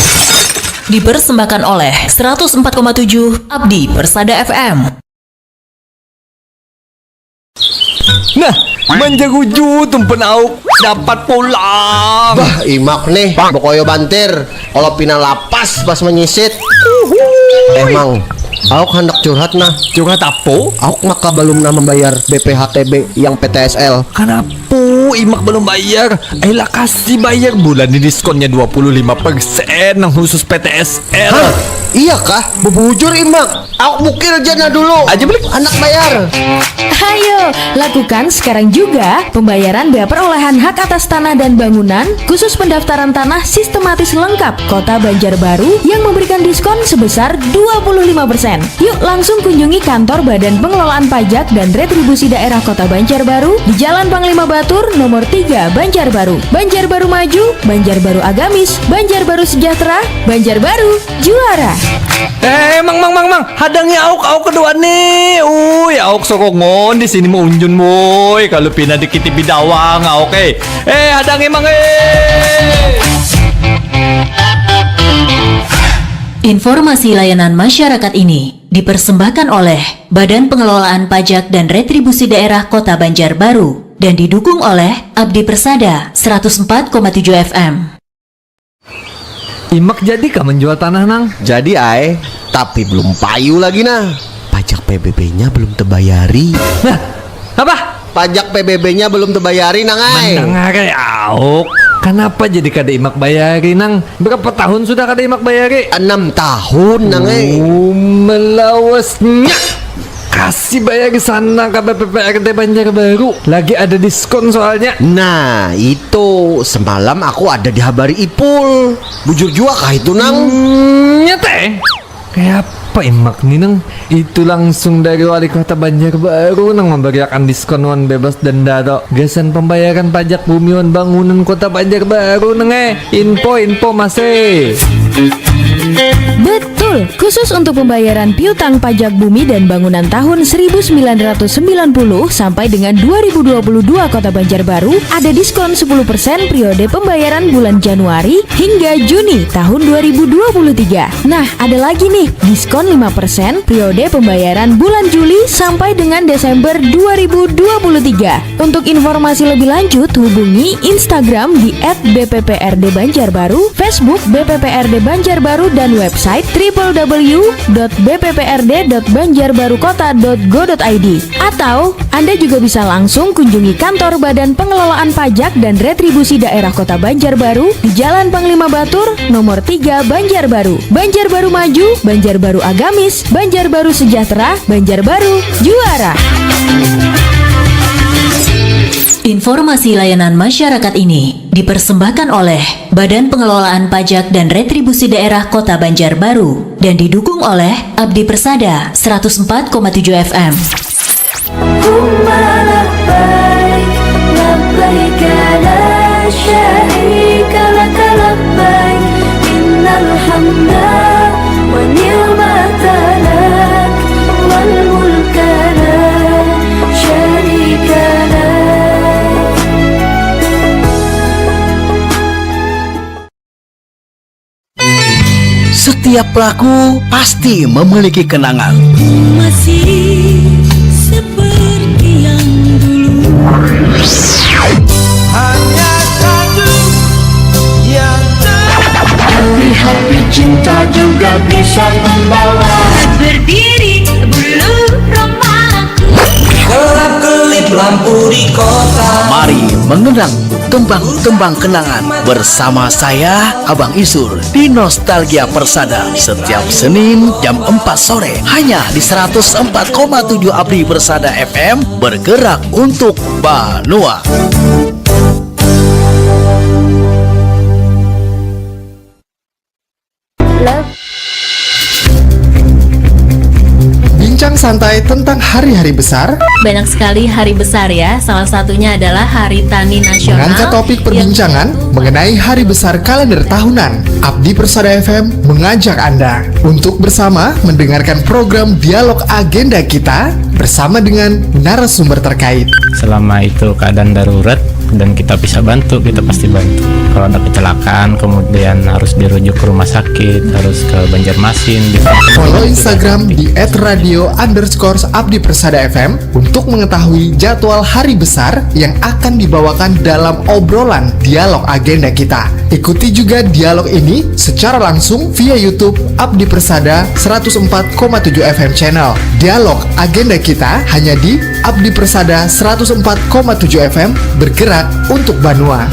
Dipersembahkan oleh 104,7 Abdi Persada FM. Nah, menjeruju tumpen auk dapat pulang. Bah, imak nih, bokoyo bantir. Kalau pina lapas pas menyisit. Emang, auk hendak curhat nah. Curhat apa? Auk maka belum nah membayar BPHTB yang PTSL. Kenapa imak belum bayar? Lah kasih bayar bulan ini diskonnya 25% yang khusus PTSL. Hah? Iya kah? Bubujur imak. Auk bukil jana dulu. Aja beli. Anak bayar. Ayo, lakukan sekarang juga pembayaran bea perolehan hak atas tanah dan bangunan khusus pendaftaran tanah sistematis lengkap Kota Banjarbaru yang memberikan diskon sebesar 25%. Yuk langsung kunjungi kantor Badan Pengelolaan Pajak dan Retribusi Daerah Kota Banjarbaru di Jalan Panglima Batur nomor 3 Banjarbaru. Banjarbaru maju, Banjarbaru agamis, Banjarbaru sejahtera, Banjarbaru juara. Mang, hadangnya auk kedua nih. Auk sokongon di sini mau unjun boy. Kalau pindah dikit bidawang, oke. Hadangnya mang. Informasi layanan masyarakat ini dipersembahkan oleh Badan Pengelolaan Pajak dan Retribusi Daerah Kota Banjarbaru dan didukung oleh Abdi Persada 104,7 FM. Imak jadi kah menjual tanah nang? Jadi tapi belum payu lagi nah. Pajak PBB-nya belum terbayari. Nah, apa? Pajak PBB-nya belum terbayari nang Mendengar auk. Kenapa jadi kada imak bayari nang? Berapa tahun sudah kada imak bayari? 6 tahun nang Melawasnya. Kasih bayar ke sana ke BPPRD Banjarbaru. Lagi ada diskon soalnya. Nah, itu semalam aku ada di Habari Ipul. Bujur juga kah itu nang? Nyete. Kayak apa imak nih nang? Itu langsung dari wali kota Banjarbaru nang memberikan diskon wan bebas denda tok. Gasan pembayaran pajak bumi wan bangunan kota Banjarbaru nang Info masih. Betul, khusus untuk pembayaran piutang pajak bumi dan bangunan tahun 1990 sampai dengan 2022 Kota Banjarbaru ada diskon 10% periode pembayaran bulan Januari hingga Juni tahun 2023. Nah, ada lagi nih, diskon 5% periode pembayaran bulan Juli sampai dengan Desember 2023. Untuk informasi lebih lanjut, hubungi Instagram di @bpprd Banjarbaru, Facebook BPPRD Banjarbaru, dan website www.bpprd.banjarbarukota.go.id. Atau Anda juga bisa langsung kunjungi kantor Badan Pengelolaan Pajak dan Retribusi Daerah Kota Banjarbaru di Jalan Panglima Batur nomor 3 Banjarbaru. Banjarbaru maju, Banjarbaru agamis, Banjarbaru sejahtera, Banjarbaru juara. Informasi layanan masyarakat ini dipersembahkan oleh Badan Pengelolaan Pajak dan Retribusi Daerah Kota Banjarbaru dan didukung oleh Abdi Persada 104,7 FM. Setiap pelaku pasti memiliki kenangan. Masih seperti yang dulu. Hanya satu yang Hati cinta juga bisa membawa berdiri bulu romaku. Kelap-kelip lampu di kota. Mari mengenang tembang-tembang kenangan bersama saya Abang Isur di Nostalgia Persada setiap Senin jam 4 sore hanya di 104,7 Abdi Persada FM, bergerak untuk Banua. berbincang santai tentang hari-hari besar, Banyak sekali hari besar ya, salah satunya adalah Hari Tani Nasional. mengangkat topik perbincangan mengenai hari besar kalender tahunan. Abdi Persada FM mengajak Anda untuk bersama mendengarkan program Dialog Agenda Kita bersama dengan narasumber terkait. Selama itu keadaan darurat dan kita bisa bantu, kita pasti bantu. Kalau ada kecelakaan kemudian harus dirujuk ke rumah sakit, harus ke Banjarmasin. Follow Instagram di @radio_Abdi Persada FM untuk mengetahui jadwal hari besar yang akan dibawakan dalam obrolan Dialog Agenda Kita. Ikuti juga dialog ini secara langsung via YouTube Abdi Persada 104,7 FM channel. Dialog Agenda Kita hanya di Abdi Persada 104,7 FM, bergerak untuk Banua.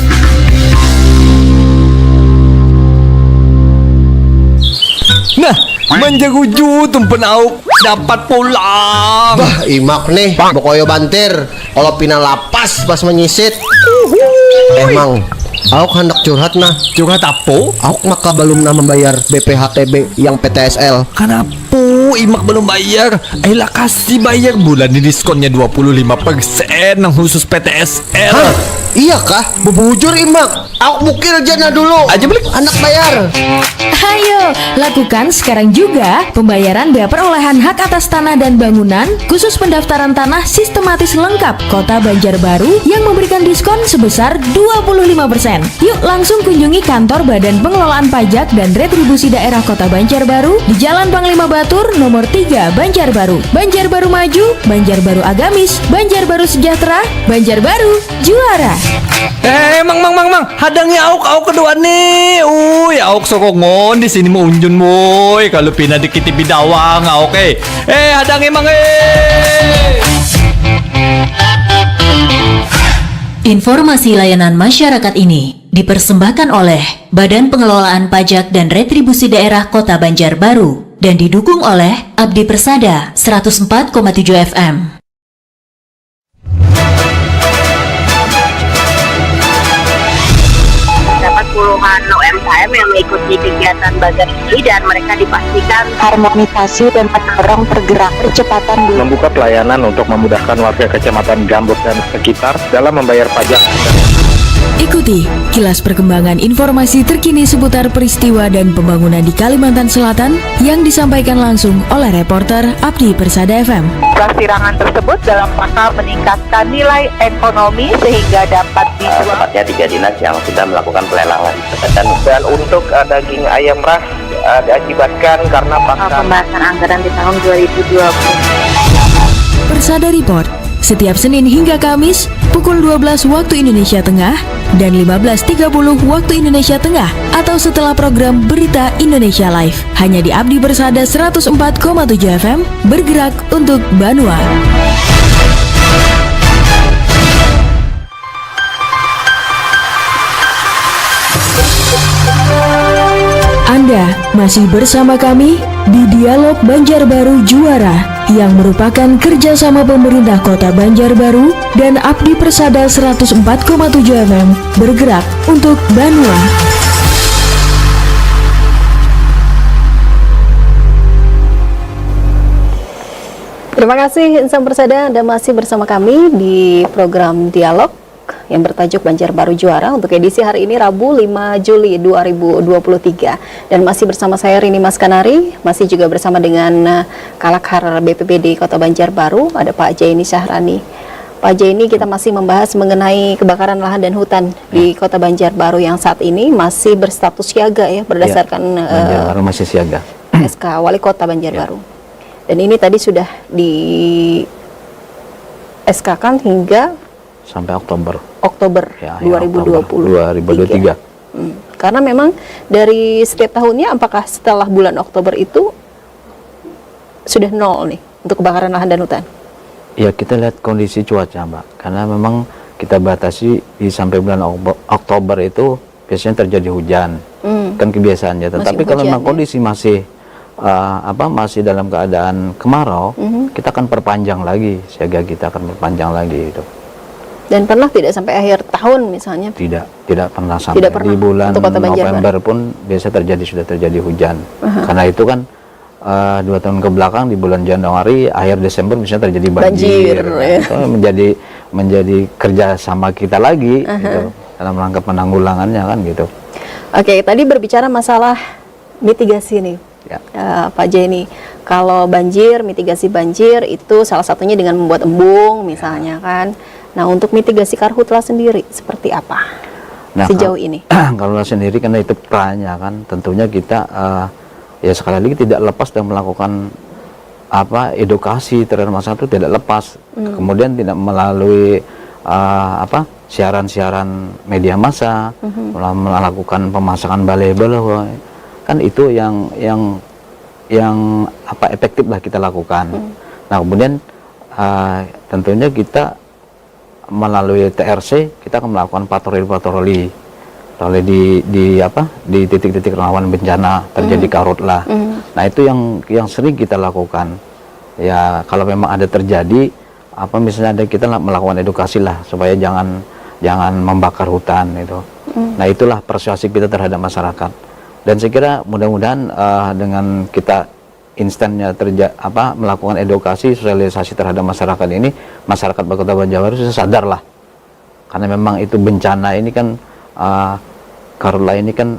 Nah, menjaguju tumpen auk dapat pulang. Bah, imak nih, bokoyo bantir. Kalau pina lapas pas menyisit. Emang, Auk hendak curhat nah. Curhat apa? Auk maka belum membayar BPHTB yang PTSL. Kenapa imak belum bayar? Ayolah kasih bayar bulan ini diskonnya 25% yang khusus PTSL. Hah? Iya kah? Bebujur imak. Auk bukil jana dulu. Aja beli anak bayar. Ayo, lakukan sekarang juga pembayaran bea perolehan hak atas tanah dan bangunan khusus pendaftaran tanah sistematis lengkap Kota Banjarbaru yang memberikan diskon sebesar 25%. Yuk langsung kunjungi kantor Badan Pengelolaan Pajak dan Retribusi Daerah Kota Banjarbaru di Jalan Panglima Batur nomor 3 Banjarbaru. Banjarbaru maju, Banjarbaru agamis, Banjarbaru sejahtera, Banjarbaru juara. Mang, hadangi auk kedua nih. Auk sokongon di sini mau unjun boy. Kalau pindah dikit bidawang, oke. Hadangi mang. Informasi layanan masyarakat ini dipersembahkan oleh Badan Pengelolaan Pajak dan Retribusi Daerah Kota Banjarbaru dan didukung oleh Abdi Persada 104,7 FM. Puluhan UMKM yang mengikuti kegiatan bazar ini dan mereka dipastikan harmonisasi dan mendorong percepatan membuka pelayanan untuk memudahkan warga Kecamatan Gambut dan sekitar dalam membayar pajak. Ikuti kilas perkembangan informasi terkini seputar peristiwa dan pembangunan di Kalimantan Selatan yang disampaikan langsung oleh reporter Abdi Persada FM. Persirangan tersebut dalam rangka meningkatkan nilai ekonomi sehingga dapat dijual. Tepatnya 3 dinas yang sudah melakukan pelelangan. Dan untuk daging ayam ras diakibatkan karena pembahasan anggaran di tahun 2020. Persada Report setiap Senin hingga Kamis pukul 12 waktu Indonesia Tengah dan 15.30 waktu Indonesia Tengah atau setelah program Berita Indonesia Live hanya di Abdi Persada 104,7 FM, bergerak untuk Banua. Anda masih bersama kami di Dialog Banjarbaru Juara yang merupakan kerjasama pemerintah Kota Banjarbaru dan Abdi Persada 104,7 FM, bergerak untuk Banua. Terima kasih insan Persada, Anda masih bersama kami di program Dialog yang bertajuk Banjarbaru Juara untuk edisi hari ini Rabu 5 Juli 2023 dan masih bersama saya Rini Maskanari, masih juga bersama dengan Kalakhar BPBD Kota Banjarbaru, ada Pak Jaini Syahrani. Pak Jaini, kita masih membahas mengenai kebakaran lahan dan hutan di Kota Banjarbaru yang saat ini masih berstatus siaga ya berdasarkan Banjarbaru masih siaga. SK Wali Kota Banjarbaru. Dan ini tadi sudah di SK-kan hingga sampai Oktober ya, 2023. Karena memang dari setiap tahunnya, apakah setelah bulan Oktober itu sudah nol nih untuk kebakaran lahan dan hutan? Ya, kita lihat kondisi cuaca, Mbak. Karena memang kita batasi di sampai bulan Oktober itu biasanya terjadi hujan, kan kebiasaannya. Tetapi kalau memang kondisi masih masih dalam keadaan kemarau, kita akan perpanjang lagi, siaga kita akan perpanjang lagi itu. Dan pernah tidak sampai akhir tahun misalnya? Tidak pernah sampai. Di bulan November pun biasa sudah terjadi hujan. Karena itu kan 2 tahun ke belakang di bulan Januari, akhir Desember misalnya terjadi banjir. ya. Itu menjadi kerjasama kita lagi gitu, dalam rangka penanggulangannya kan gitu. Oke, tadi berbicara masalah mitigasi nih, Pak Jenny. Kalau banjir, mitigasi banjir itu salah satunya dengan membuat embung misalnya kan. Nah, untuk mitigasi karhutla sendiri seperti apa sejauh ini? Kalau sendiri karena itu perannya kan, tentunya kita ya sekali lagi tidak lepas dan melakukan edukasi terhadap masyarakat itu tidak lepas. Kemudian tidak melalui siaran-siaran media massa, melakukan pemasangan balai-balai, kan itu yang efektif lah kita lakukan. Nah, kemudian tentunya kita melalui TRC kita akan melakukan patroli di titik-titik rawan bencana terjadi karhutla. Nah, itu yang sering kita lakukan. Ya, kalau memang ada terjadi misalnya kita melakukan edukasi lah supaya jangan membakar hutan itu. Nah, itulah persuasif kita terhadap masyarakat. Dan saya kira mudah-mudahan dengan kita instannya melakukan edukasi, sosialisasi terhadap masyarakat ini, masyarakat Kota Banjarbaru sudah sadar lah. Karena memang itu bencana ini kan karhutla ini kan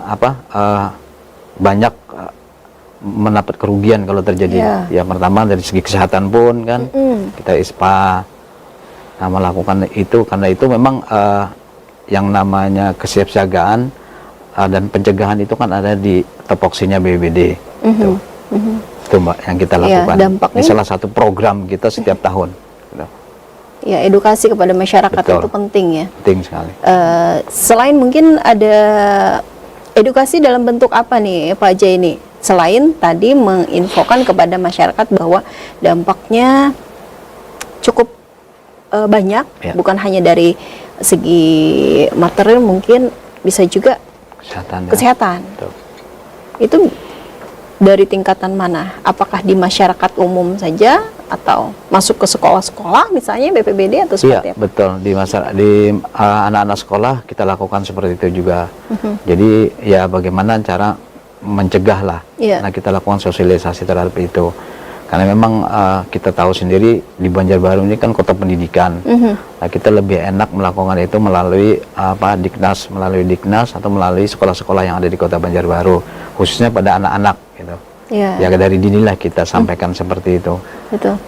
banyak mendapat kerugian kalau terjadi. Ya, pertama dari segi kesehatan pun kan kita ISPA melakukan itu, karena itu memang yang namanya kesiapsiagaan dan pencegahan itu kan ada di topoksinya BPBD. Itu Mbak yang kita lakukan. Ini salah satu program kita setiap tahun. Ya, edukasi kepada masyarakat itu penting ya. Penting sekali. Selain mungkin ada edukasi dalam bentuk apa nih Pak Jenny? Selain tadi menginfokan kepada masyarakat bahwa dampaknya cukup banyak, bukan hanya dari segi material, mungkin bisa juga kesehatan. Itu dari tingkatan mana? Apakah di masyarakat umum saja atau masuk ke sekolah-sekolah misalnya BPBD atau seperti apa? Betul, di anak-anak sekolah kita lakukan seperti itu juga. Jadi ya bagaimana cara mencegah lah. Nah, kita lakukan sosialisasi terhadap itu. Karena memang kita tahu sendiri di Banjarbaru ini kan kota pendidikan. Nah, kita lebih enak melakukan itu melalui Diknas atau melalui sekolah-sekolah yang ada di Kota Banjarbaru, khususnya pada anak-anak gitu. Ya dari dinilah kita sampaikan seperti itu.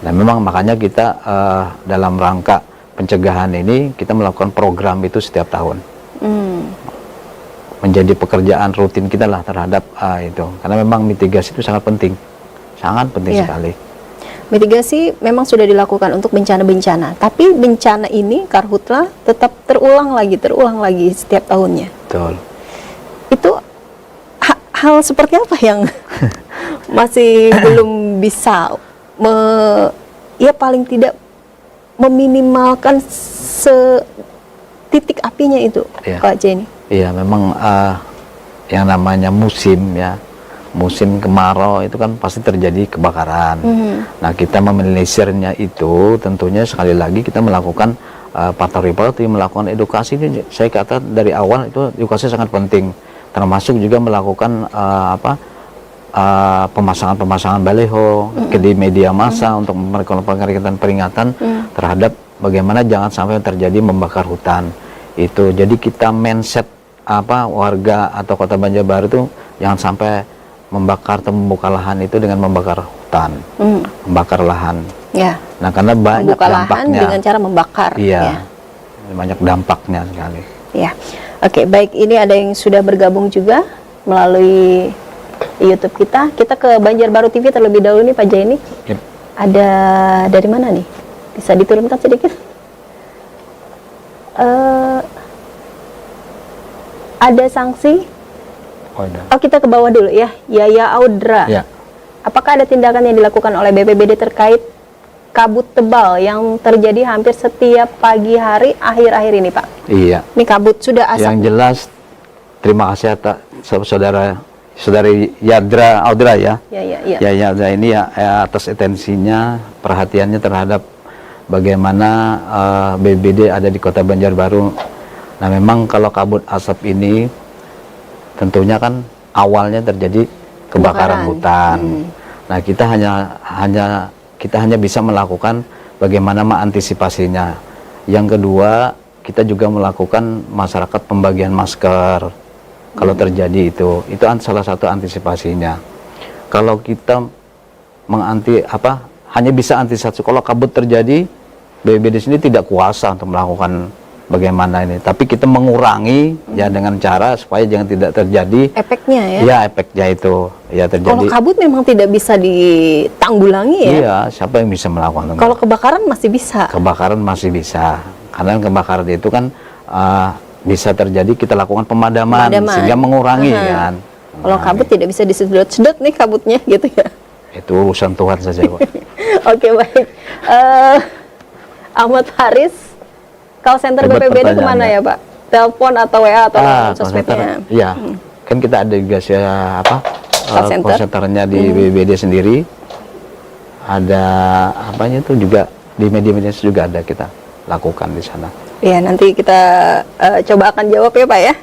Nah, memang makanya kita dalam rangka pencegahan ini kita melakukan program itu setiap tahun. Menjadi pekerjaan rutin kita lah terhadap itu. Karena memang mitigasi itu sangat penting. Sangat penting sekali. Mitigasi memang sudah dilakukan untuk bencana-bencana, tapi bencana ini karhutla tetap terulang lagi setiap tahunnya. Betul. Itu hal seperti apa yang masih belum bisa paling tidak meminimalkan titik apinya itu, Pak Jenny? Iya, memang yang namanya musim kemarau itu kan pasti terjadi kebakaran. Nah, kita meminimalisirnya itu tentunya sekali lagi kita melakukan patroli, melakukan edukasi. Ini saya kata dari awal itu edukasi sangat penting, termasuk juga melakukan pemasangan baliho di media massa untuk memberikan peringatan terhadap bagaimana jangan sampai terjadi membakar hutan itu. Jadi kita mindset warga atau Kota Banjarbaru itu jangan sampai membakar atau membuka lahan itu dengan membakar hutan, membakar lahan. Nah, karena banyak membuka dampaknya. Lahan dengan cara membakar. Banyak dampaknya sekali. Oke, baik, ini ada yang sudah bergabung juga melalui YouTube kita. Kita ke Banjarbaru TV terlebih dahulu nih Pak Jenny. Ada dari mana nih? Bisa diturunkan sedikit? Ada sanksi? Kita ke bawah dulu ya. Yaya Audra. Apakah ada tindakan yang dilakukan oleh BPBD terkait kabut tebal yang terjadi hampir setiap pagi hari akhir-akhir ini, Pak? Iya. Ini kabut sudah asap. Yang jelas, terima kasih atas saudari Yadra Audra ya. Ya Yadra ini atas atensinya, perhatiannya terhadap bagaimana BPBD ada di Kota Banjarbaru. Nah, memang kalau kabut asap ini tentunya kan awalnya terjadi kebakaran hutan. Nah, kita hanya bisa melakukan bagaimana mengantisipasinya. Yang kedua, kita juga melakukan masyarakat pembagian masker kalau terjadi itu salah satu antisipasinya. Kalau kita hanya bisa antisipasi kalau kabut terjadi, BPBD sini tidak kuasa untuk melakukan bagaimana ini, tapi kita mengurangi ya dengan cara supaya jangan tidak terjadi efeknya ya. Ya, efeknya itu ya terjadi. Kalau kabut memang tidak bisa ditanggulangi ya. Iya, siapa yang bisa melakukan itu? Kalau kebakaran masih bisa. Kebakaran masih bisa. Karena kebakaran itu kan bisa terjadi, kita lakukan pemadaman. Sehingga mengurangi kan. Kalau kabut tidak bisa disedot-sedot nih kabutnya gitu ya. Itu urusan Tuhan saja, Pak. Oke, baik. Ahmad Haris, call center BPBD kemana ya, Pak? Telepon atau WA atau sosmednya? Iya, kan kita ada juga call centernya di BPBD sendiri. Ada apanya itu juga di media-media juga ada kita lakukan di sana. Iya, nanti kita coba akan jawab ya, Pak ya.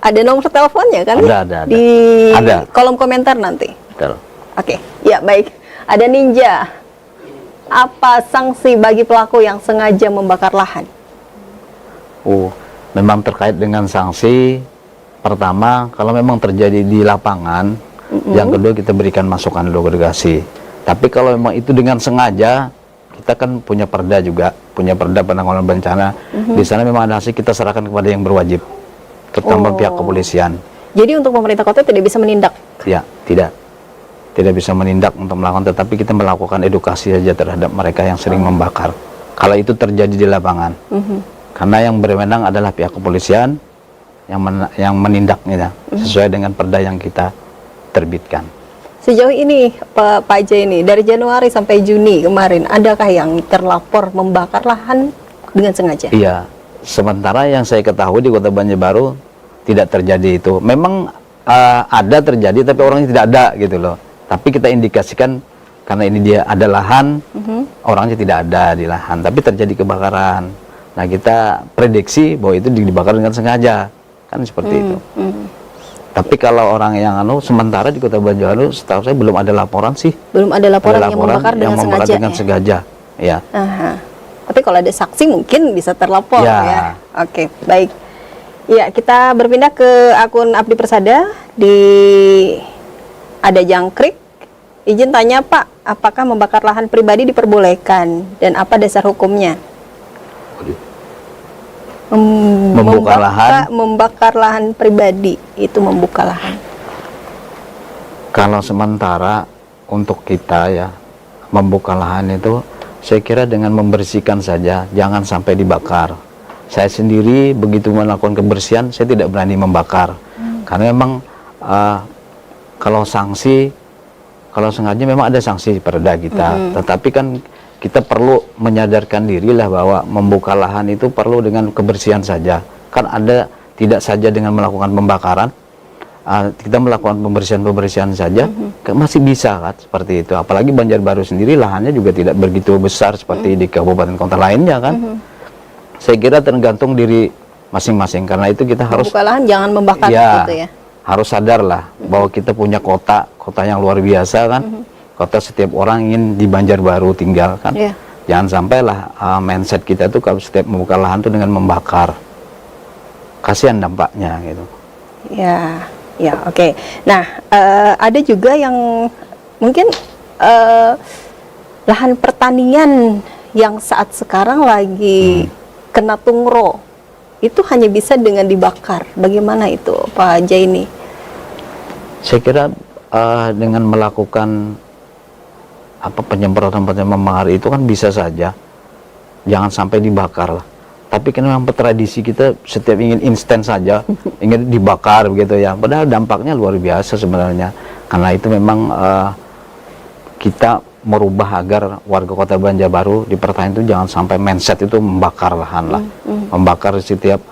Ada nomor teleponnya kan? Ada. Di ada. Kolom komentar nanti. Betul. Oke, ya baik. Ada Ninja. Apa sanksi bagi pelaku yang sengaja membakar lahan? Memang terkait dengan sanksi. Pertama, kalau memang terjadi di lapangan, yang kedua kita berikan masukan delegasi. Tapi kalau memang itu dengan sengaja, kita kan punya perda juga, punya perda penanggulangan bencana. Di sana memang ada hasil, kita serahkan kepada yang berwajib, terutama pihak kepolisian. Jadi untuk pemerintah kota tidak bisa menindak? Ya, tidak bisa menindak untuk melakukan, tetapi kita melakukan edukasi saja terhadap mereka yang sering membakar. Kalau itu terjadi di lapangan, karena yang berwenang adalah pihak kepolisian yang menindaknya sesuai dengan perda yang kita terbitkan. Sejauh ini Pak J ini dari Januari sampai Juni kemarin, adakah yang terlapor membakar lahan dengan sengaja? Iya, sementara yang saya ketahui di Kota Banjarbaru tidak terjadi itu. Memang ada terjadi, tapi orangnya tidak ada gitu loh. Tapi kita indikasikan karena ini dia ada lahan, orangnya tidak ada di lahan, tapi terjadi kebakaran. Nah, kita prediksi bahwa itu dibakar dengan sengaja, kan seperti itu. Tapi kalau orang yang sementara di Kota Banjarbaru, setahu saya belum ada laporan sih. Belum ada laporan yang membakar dengan sengaja. Ya. Tapi kalau ada saksi mungkin bisa terlapor ya. Oke, baik. Ya, kita berpindah ke akun Abdi Persada ada Jangkrik. Izin tanya Pak, apakah membakar lahan pribadi diperbolehkan dan apa dasar hukumnya? Membakar lahan pribadi itu membuka lahan. Kalau sementara untuk kita ya membuka lahan itu, saya kira dengan membersihkan saja, jangan sampai dibakar. Saya sendiri begitu melakukan kebersihan, saya tidak berani membakar, karena memang kalau sanksi, kalau sengaja memang ada sanksi perda kita, tetapi kan kita perlu menyadarkan diri lah bahwa membuka lahan itu perlu dengan kebersihan saja. Kan ada tidak saja dengan melakukan pembakaran, kita melakukan pembersihan saja, masih bisa kan seperti itu. Apalagi Banjarbaru sendiri lahannya juga tidak begitu besar seperti di kabupaten kota lainnya kan. Saya kira tergantung diri masing-masing, karena itu kita harus membuka lahan, jangan membakar gitu ya. Harus sadar lah bahwa kita punya kota yang luar biasa kan. Kota setiap orang ingin di Banjarbaru tinggal kan. Jangan sampailah mindset kita tuh kalau setiap membuka lahan tuh dengan membakar. Kasihan dampaknya gitu. Ya, oke. Nah, ada juga yang mungkin lahan pertanian yang saat sekarang lagi kena tungro, itu hanya bisa dengan dibakar. Bagaimana itu Pak Jaini? Saya kira dengan melakukan penyemprotan membakar itu kan bisa saja, jangan sampai dibakar lah. Tapi kan memang tradisi kita setiap ingin instan saja, ingin dibakar begitu ya. Padahal dampaknya luar biasa sebenarnya. Karena itu memang kita merubah agar warga Kota Banjarbaru di pertanian itu jangan sampai mindset itu membakar lahan lah, membakar setiap.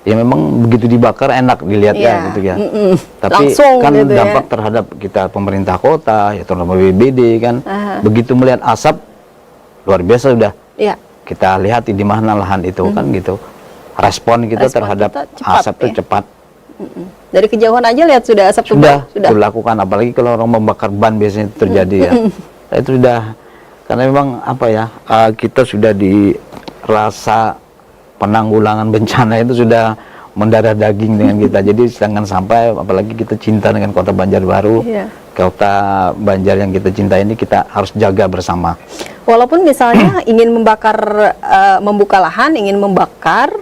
Ya memang begitu dibakar enak dilihat ya gitu ya. Tapi langsung kan gitu dampak terhadap kita pemerintah kota, ya terutama BPBD kan. Begitu melihat asap luar biasa sudah. Kita lihat di mana lahan itu kan gitu. Respon kita terhadap asap itu cepat. Dari kejauhan aja lihat sudah asap tebal. Sudah dilakukan, apalagi kalau orang membakar ban biasanya itu terjadi ya. Itu sudah, karena memang apa ya, kita sudah dirasa penanggulangan bencana itu sudah mendarah daging dengan kita. Jadi jangan sampai, apalagi kita cinta dengan kota Banjarbaru, kota Banjar yang kita cinta ini, kita harus jaga bersama. Walaupun misalnya ingin membakar, membuka lahan, ingin membakar,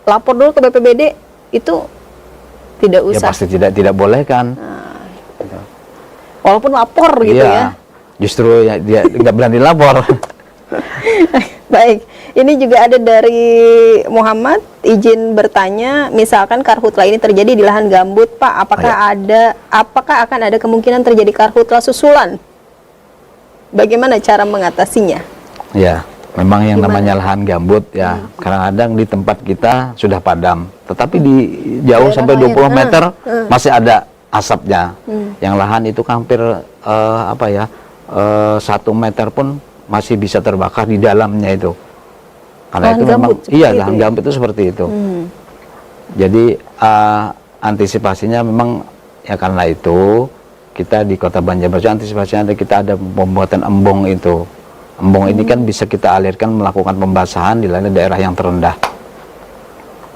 lapor dulu ke BPBD, itu tidak usah. Ya pasti tidak boleh kan. Walaupun lapor gitu ya. Justru ya, dia nggak berani lapor. Baik, ini juga ada dari Muhammad, izin bertanya, misalkan karhutla ini terjadi di lahan gambut, Pak, apakah akan ada kemungkinan terjadi karhutla susulan? Bagaimana cara mengatasinya? Ya, memang yang namanya lahan gambut ya, kadang-kadang di tempat kita sudah padam, tetapi di jauh sampai 20 meter masih ada asapnya. Yang lahan itu hampir 1 meter pun masih bisa terbakar di dalamnya itu. Karena itu memang lahan gambut itu seperti itu. Jadi antisipasinya memang ya, karena itu kita di Kota Banjarbaru antisipasinya kita ada pembuatan embung itu. Embung ini kan bisa kita alirkan melakukan pembasahan di daerah yang terendah.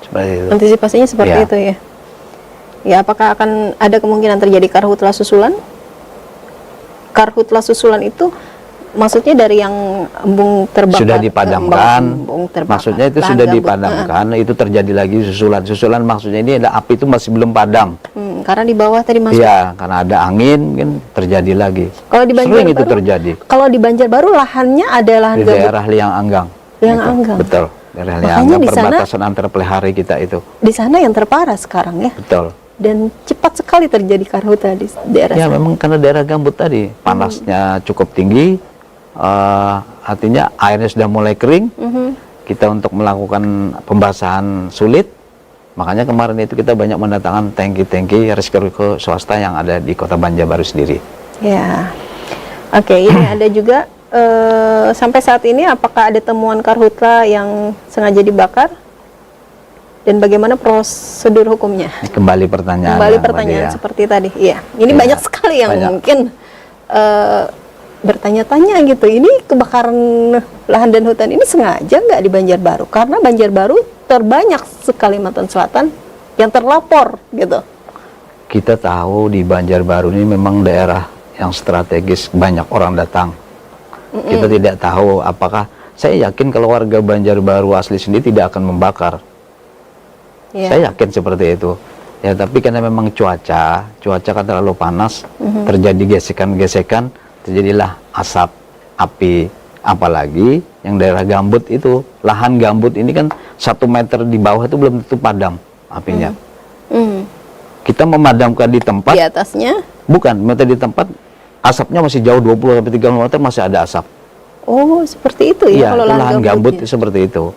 Seperti itu. Antisipasinya seperti itu ya. Ya, apakah akan ada kemungkinan terjadi karhutla susulan? Karhutla susulan itu maksudnya dari yang embung terbakar, sudah dipadamkan, maksudnya itu sudah dipadamkan, itu terjadi lagi susulan. Susulan maksudnya ini ada api itu masih belum padam. Karena di bawah tadi masuk. Iya, karena ada angin kan terjadi lagi. Kalau di Banjarbaru itu terjadi. Kalau di Banjarbaru lahannya ada lahan di daerah Liang Anggang. Liang Anggang. Betul. Daerah Liang Anggang, perbatasan antara Pelihari kita itu. Di sana yang terparah sekarang ya. Betul. Dan cepat sekali terjadi karhutla di daerah ya, sana. memang karena daerah gambut tadi panasnya cukup tinggi, artinya airnya sudah mulai kering. Kita untuk melakukan pembasahan sulit, makanya kemarin itu kita banyak mendatangkan tangki-tangki risiko swasta yang ada di Kota Banjarbaru sendiri. Ya, oke, ini ada juga sampai saat ini apakah ada temuan karhutla yang sengaja dibakar? Dan bagaimana prosedur hukumnya? Kembali pertanyaan. Seperti tadi. Iya, ini banyak sekali yang mungkin bertanya-tanya gitu. Ini kebakaran lahan dan hutan ini sengaja nggak di Banjarbaru? Karena Banjarbaru terbanyak Kalimantan Selatan yang terlapor gitu. Kita tahu di Banjarbaru ini memang daerah yang strategis, banyak orang datang. Kita tidak tahu apakah, saya yakin kalau warga Banjarbaru asli sendiri tidak akan membakar. Saya yakin seperti itu. Ya, tapi karena memang cuaca kan terlalu panas, terjadi gesekan-gesekan, terjadilah asap, api. Apalagi yang daerah gambut itu, lahan gambut ini kan 1 meter di bawah itu belum tentu padam apinya. Kita memadamkan di tempat. Di atasnya? Bukan, di tempat asapnya masih jauh 20-30 meter masih ada asap. Oh, seperti itu ya, kalau lahan gambut itu seperti itu.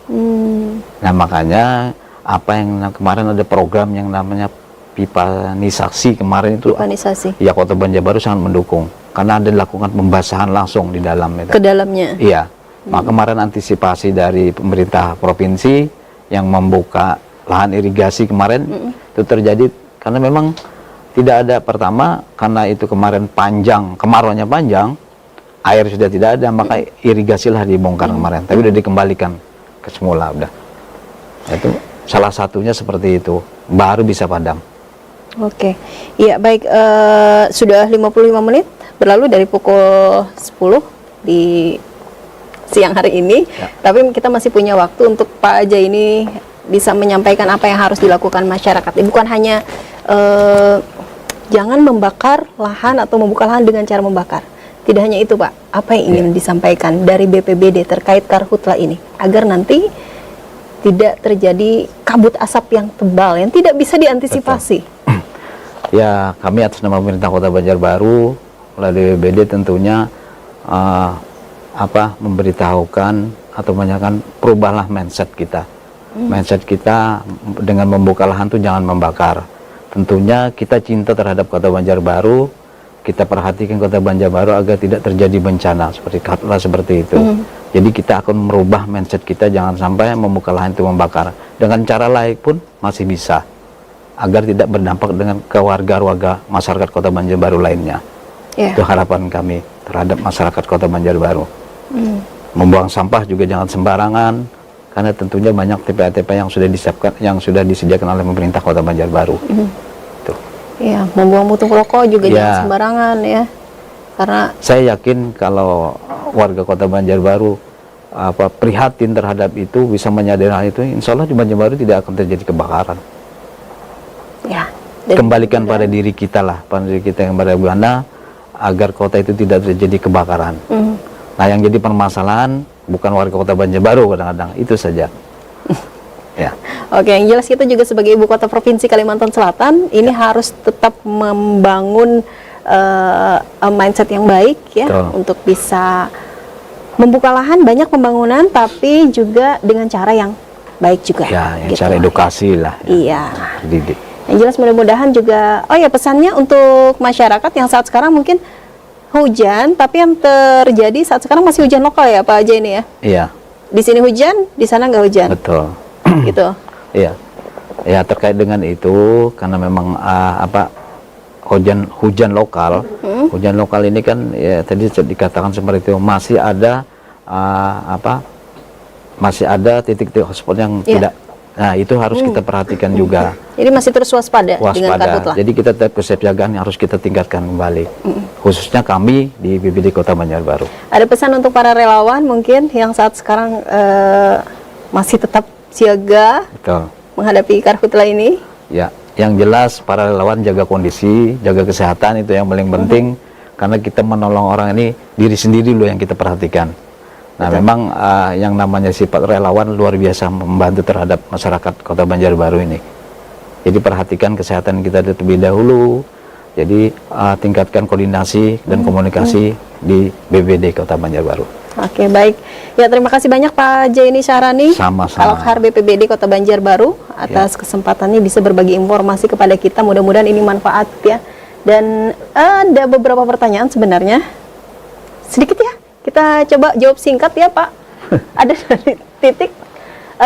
Nah, makanya apa yang kemarin ada program yang namanya pipanisasi kemarin itu. Pipanisasi. Ya, Kota Banjarbaru sangat mendukung karena ada dilakukan pembasahan langsung di dalam itu. Ke dalamnya. Iya. Maka kemarin antisipasi dari pemerintah provinsi yang membuka lahan irigasi kemarin itu terjadi karena memang tidak ada, pertama karena itu kemarin panjang, kemarauannya panjang, air sudah tidak ada, maka irigasilah dibongkar kemarin, tapi sudah dikembalikan ke semula udah. Itu salah satunya seperti itu, baru bisa padam. Oke, iya baik, sudah 55 menit berlalu dari pukul 10 di siang hari ini, tapi kita masih punya waktu untuk Pak Aja ini bisa menyampaikan apa yang harus dilakukan masyarakat. Bukan hanya jangan membakar lahan atau membuka lahan dengan cara membakar. Tidak hanya itu Pak, apa yang ingin disampaikan dari BPBD terkait karhutla ini, agar nanti tidak terjadi kabut asap yang tebal yang tidak bisa diantisipasi. Ya, kami atas nama pemerintah Kota Banjarbaru melalui BPBD tentunya memberitahukan atau menanyakan perubahlah mindset kita. Mindset kita dengan membuka lahan itu jangan membakar. Tentunya kita cinta terhadap Kota Banjarbaru, kita perhatikan Kota Banjarbaru agar tidak terjadi bencana seperti itu. Jadi kita akan merubah mindset kita, jangan sampai membuka lahan itu membakar. Dengan cara lain pun masih bisa. agar tidak berdampak dengan ke warga masyarakat Kota Banjarbaru lainnya. Itu harapan kami terhadap masyarakat Kota Banjarbaru. Membuang sampah juga jangan sembarangan, karena tentunya banyak TPA-TPA yang sudah disediakan oleh pemerintah Kota Banjarbaru. Iya, membuang puntung rokok juga jangan sembarangan ya. Karena saya yakin kalau warga Kota Banjarbaru prihatin terhadap itu, bisa menyadari hal itu, insya Allah di Banjarbaru tidak akan terjadi kebakaran. Kembalikan pada diri kita lah, pada diri kita yang bagaimana agar kota itu tidak terjadi kebakaran. Nah, yang jadi permasalahan bukan warga Kota Banjarbaru kadang-kadang, itu saja. Oke, yang jelas kita juga sebagai ibu kota provinsi Kalimantan Selatan ini harus tetap membangun mindset yang baik ya. Betul. Untuk bisa membuka lahan banyak pembangunan, tapi juga dengan cara yang baik juga. Yang cara edukasi lah. Iya. Didik. Yang jelas mudah-mudahan juga, pesannya untuk masyarakat yang saat sekarang mungkin hujan, tapi yang terjadi saat sekarang masih hujan lokal ya Pak Jaini ya? Iya. Di sini hujan, di sana nggak hujan. Betul. Gitu. Iya. Ya, terkait dengan itu, karena memang hujan lokal, hujan lokal ini kan ya tadi dikatakan seperti itu, masih ada masih ada titik-titik hotspot yang tidak. Nah, itu harus kita perhatikan juga. Jadi masih terus waspada dengan karhutlah. Jadi kita tetap kesiapsiagaan yang harus kita tingkatkan kembali. Khususnya kami di BPBD Kota Banjarbaru. Ada pesan untuk para relawan mungkin yang saat sekarang masih tetap siaga menghadapi karhutlah ini? Ya, yang jelas para relawan jaga kondisi, jaga kesehatan, itu yang paling penting. Karena kita menolong orang ini, diri sendiri loh yang kita perhatikan. Nah, memang yang namanya sifat relawan luar biasa membantu terhadap masyarakat Kota Banjarbaru ini. Jadi perhatikan kesehatan kita terlebih dahulu. Jadi tingkatkan koordinasi dan komunikasi di BPBD Kota Banjarbaru. Oke, baik. Ya, terima kasih banyak Pak Jaini Syahrani, Kalakhar BPBD Kota Banjarbaru atas kesempatannya bisa berbagi informasi kepada kita. Mudah-mudahan ini manfaat ya. Dan ada beberapa pertanyaan sebenarnya. Sedikit ya. Kita coba jawab singkat ya Pak. Ada dari Titik.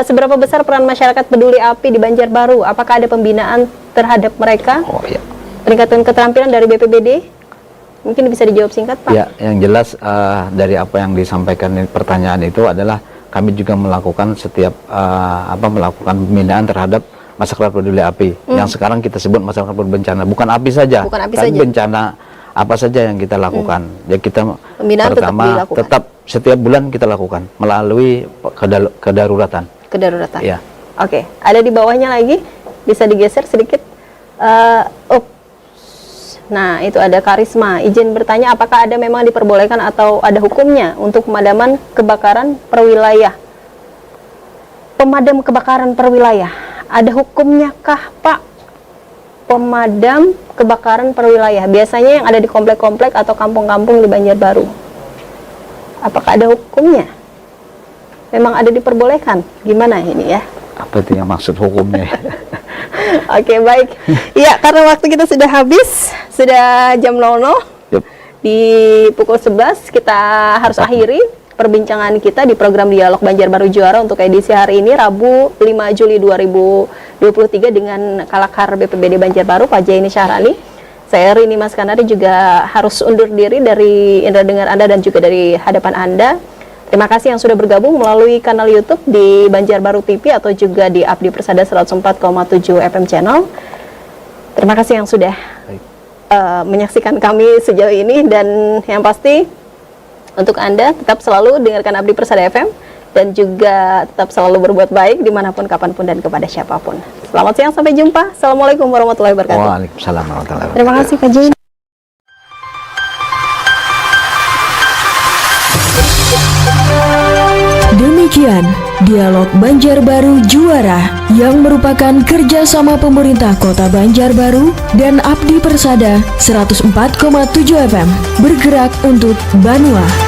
Seberapa besar peran masyarakat peduli api di Banjarbaru? Apakah ada pembinaan terhadap mereka? Peningkatan keterampilan dari BPBD? Mungkin bisa dijawab singkat Pak. Ya, yang jelas dari apa yang disampaikan pertanyaan itu adalah kami juga melakukan melakukan pembinaan terhadap masyarakat peduli api. Yang sekarang kita sebut masyarakat bencana. Bukan api saja. Bukan api saja. Bencana apa saja yang kita lakukan. Ya, kita pembinaan pertama tetap setiap bulan kita lakukan melalui kedaruratan. Kedaruratan. Ya. Oke, ada di bawahnya lagi, bisa digeser sedikit. Nah, itu ada Karisma. Izin bertanya, apakah ada memang diperbolehkan atau ada hukumnya untuk pemadaman kebakaran perwilayah? Pemadam kebakaran perwilayah, ada hukumnya kah Pak? Pemadam kebakaran perwilayah, biasanya yang ada di komplek-komplek atau kampung-kampung di Banjarbaru. Apakah ada hukumnya? Memang ada diperbolehkan? Gimana ini ya? Apa itu yang maksud hukumnya? Oke, baik. Iya, karena waktu kita sudah habis, sudah jam 00. Di pukul 11 kita harus akhiri perbincangan kita di program Dialog Banjarbaru Juara untuk edisi hari ini, Rabu 5 Juli 2023 dengan Kalakhar BPBD Banjarbaru, Pak Jaini Syahrani. Saya Rini Maskanari juga harus undur diri dari indera dengar Anda dan juga dari hadapan Anda. Terima kasih yang sudah bergabung melalui kanal YouTube di Banjarbaru TV atau juga di Abdi Persada 104,7 FM channel. Terima kasih yang sudah menyaksikan kami sejauh ini, dan yang pasti untuk Anda tetap selalu dengarkan Abdi Persada FM dan juga tetap selalu berbuat baik dimanapun, kapanpun, dan kepada siapapun. Selamat siang, sampai jumpa. Assalamualaikum warahmatullahi wabarakatuh. Waalaikumsalam warahmatullahi wabarakatuh. Terima kasih Pak Jaini. Demikian Dialog Banjarbaru Juara yang merupakan kerjasama pemerintah Kota Banjarbaru dan Abdi Persada 104,7 FM bergerak untuk Banua.